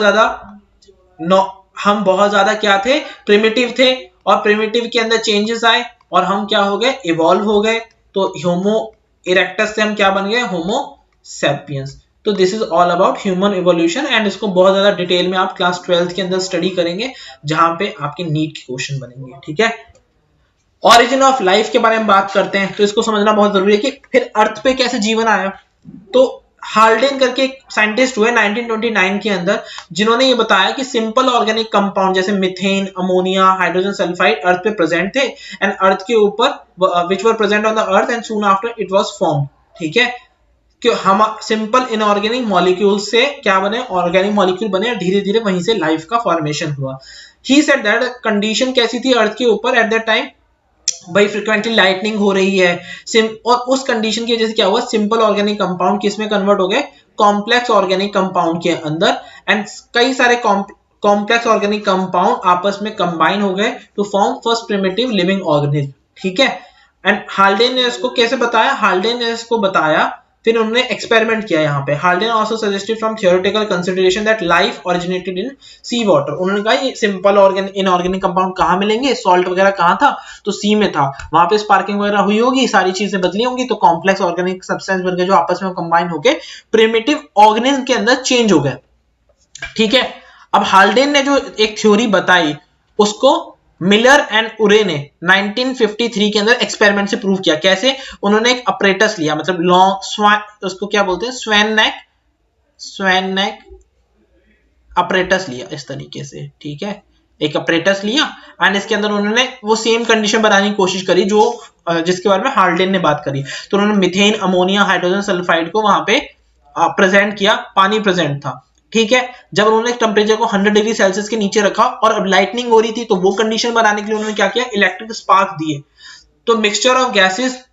S1: ज्यादा क्या थे, प्रिमिटिव थे, और प्रिमिटिव के अंदर चेंजेस आए और हम क्या हो गए, इवॉल्व हो गए। तो होमो इरेक्टस से हम क्या बन गए, होमो सेपियंस। तो this is all about human evolution and इसको बहुत ज्यादा डिटेल में आप क्लास 12th के अंदर स्टडी करेंगे जहां पे आपके नीट के क्वेश्चन बनेंगे, ठीक है। ऑरिजिन ऑफ लाइफ के बारे में बात करते हैं तो इसको समझना बहुत जरूरी है कि फिर अर्थ पे कैसे जीवन आया। तो हाल्डेन करके एक साइंटिस्ट हुए 1929 के अंदर, जिन्होंने ये बताया कि सिंपल ऑर्गेनिक कंपाउंड जैसे methane, ammonia, hydrogen sulphide earth पे प्रेजेंट थे एंड अर्थ के ऊपर which were present on the earth and soon after it was formed, ठीक है। कि हम सिंपल इनऑर्गेनिक मॉलिक्यूल से क्या बने, ऑर्गेनिक मॉलिक्यूल बने और धीरे धीरे वहीं से लाइफ का फॉर्मेशन हुआ। ही सेड दैट कंडीशन कैसी थी अर्थ के ऊपर एट दैट टाइम, भाई फ्रिक्वेंटली लाइटनिंग हो रही है, और उस कंडीशन की वजह से क्या हुआ, सिंपल ऑर्गेनिक कंपाउंड किसमें कन्वर्ट हो गए, कॉम्प्लेक्स ऑर्गेनिक कंपाउंड के अंदर, एंड कई सारे कॉम्प्लेक्स ऑर्गेनिक कंपाउंड आपस में कंबाइन हो गए to form first primitive living organism, ठीक है। एंड हाल्डेन ने इसको कैसे बताया, हाल्डेन ने इसको बताया, फिर उन्होंने एक्सपेरिमेंट किया यहाँ पे। Haldane also suggested from theoretical consideration that life originated in sea water. उन्होंने कहा ये सिंपल इनऑर्गेनिक कंपाउंड कहाँ मिलेंगे, सॉल्ट वगैरह कहाँ था, तो सी में था, वहां पे स्पार्किंग वगैरह हुई होगी, सारी चीजें बदली होंगी, तो कॉम्प्लेक्स ऑर्गेनिक सब्सटेंस बन गए जो आपस में कंबाइन होके प्रिमिटिव ऑर्गेनिज्म के अंदर चेंज हो गए, ठीक है। अब हाल्डेन ने जो एक थ्योरी बताई उसको मिलर एंड उरे ने 1953 के अंदर एक्सपेरिमेंट से प्रूव किया। कैसे, उन्होंने एक अपरेटस लिया, मतलब लॉन्ग उसको क्या बोलते हैं, स्वैन नेक अपरेटस लिया इस तरीके से, ठीक है। एक अपरेटस लिया एंड इसके अंदर उन्होंने वो सेम कंडीशन बनाने की कोशिश करी जो जिसके बारे में हार्ल्डेन ने बात करी। तो उन्होंने मीथेन, अमोनिया, हाइड्रोजन सल्फाइड को वहां पे प्रेजेंट किया, पानी प्रेजेंट था, ठीक है। जब उन्होंने टेम्परेचर को 100 डिग्री सेल्सियस के नीचे रखा और अब लाइटनिंग हो रही थी, तो वो कंडीशन बनाने के लिए उन्होंने क्या किया, इलेक्ट्रिक स्पार्क दिए। तो मिक्सचर ऑफ गैसेस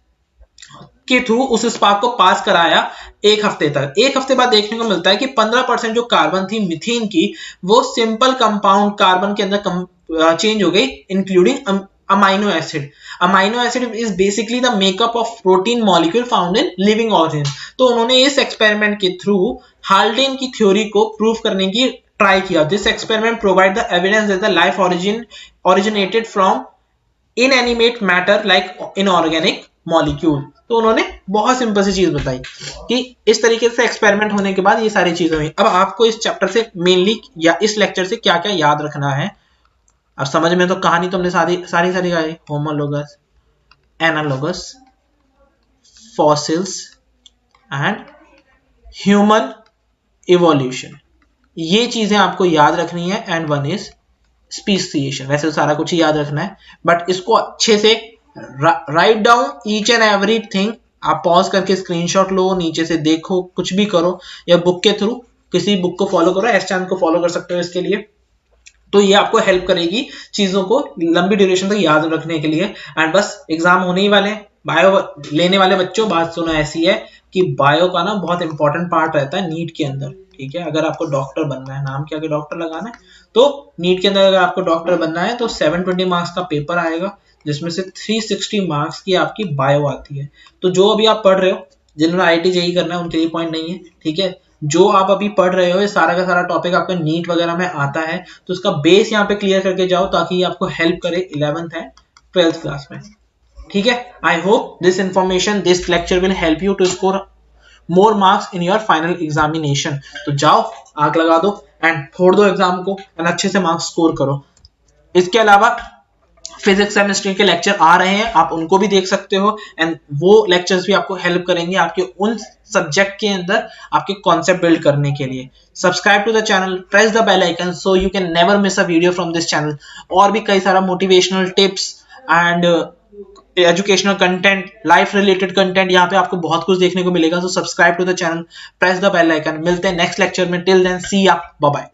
S1: के थ्रू उस स्पार्क को पास कराया 1 हफ्ते तक। 1 हफ्ते बाद देखने को मिलता है कि 15% जो कार्बन थी मीथेन की, वो सिंपल कंपाउंड कार्बन के अंदर चेंज हो गई, including amino acid. Amino acid is basically the makeup of protein molecule found in living organism. तो उन्होंने इस एक्सपेरिमेंट के थ्रू हाल्डेन की थ्योरी को प्रूव करने की ट्राई किया। This experiment provide the evidence that the life originated from inanimate matter like inorganic molecule. तो उन्होंने बहुत सिंपल सी चीज बताई कि इस तरीके से एक्सपेरिमेंट होने के बाद ये सारी चीजें हुई। अब आपको इस चैप्टर से मेनली या इस लेक्चर से क्या क्या याद रखना है, अब समझ में तो कहानी तुमने सारी गाई, homologous, analogous, fossils and human evolution, ये चीजें आपको याद रखनी है। And one is speciation. वैसे तो सारा कुछ ही याद रखना है, बट इसको अच्छे से write down each and everything. आप पॉज करके स्क्रीनशॉट लो, नीचे से देखो, कुछ भी करो, या बुक के थ्रू किसी बुक को फॉलो करो, एस चैनल को फॉलो कर सकते हो इसके लिए। तो ये आपको हेल्प करेगी चीजों को लंबी ड्यूरेशन तक याद रखने के लिए। एंड बस एग्जाम होने ही वाले, बायो लेने वाले बच्चों, बात सुनो ऐसी है कि बायो का ना बहुत इंपॉर्टेंट पार्ट रहता है नीट के अंदर, ठीक है। अगर आपको डॉक्टर बनना है, नाम के आगे डॉक्टर लगाना है, तो नीट के अंदर अगर आपको डॉक्टर बनना है तो 720 मार्क्स का पेपर आएगा, जिसमें से 360 मार्क्स की आपकी बायो आती है। तो जो अभी आप पढ़ रहे हो, जिन्होंने IIT JEE करना है उनके लिए पॉइंट नहीं है, ठीक है। जो आप अभी पढ़ रहे हो ये सारा का सारा टॉपिक आपका नीट वगैरह में आता है, तो उसका बेस यहाँ पे क्लियर करके जाओ ताकि ये आपको हेल्प करे 11th एंड 12th क्लास में, ठीक है। I hope this information, this lecture will help you to score more marks in your final examination. तो जाओ, आग लगा दो एंड फोड़ दो एग्जाम को एंड अच्छे से मार्क्स स्कोर करो। इसके अलावा फिजिक्स केमिस्ट्री के लेक्चर आ रहे हैं, आप उनको भी देख सकते हो एंड वो लेक्चर्स भी आपको हेल्प करेंगे आपके उन सब्जेक्ट के अंदर आपके कॉन्सेप्ट बिल्ड करने के लिए। Subscribe to the channel, press the bell icon so you can never miss a video from this channel. और भी कई सारा motivational tips and educational content, life related content, यहाँ पे आपको बहुत कुछ देखने को मिलेगा। So subscribe to the channel, press the bell icon. मिलते हैं नेक्स्ट लेक्चर में, till then see ya, bye bye.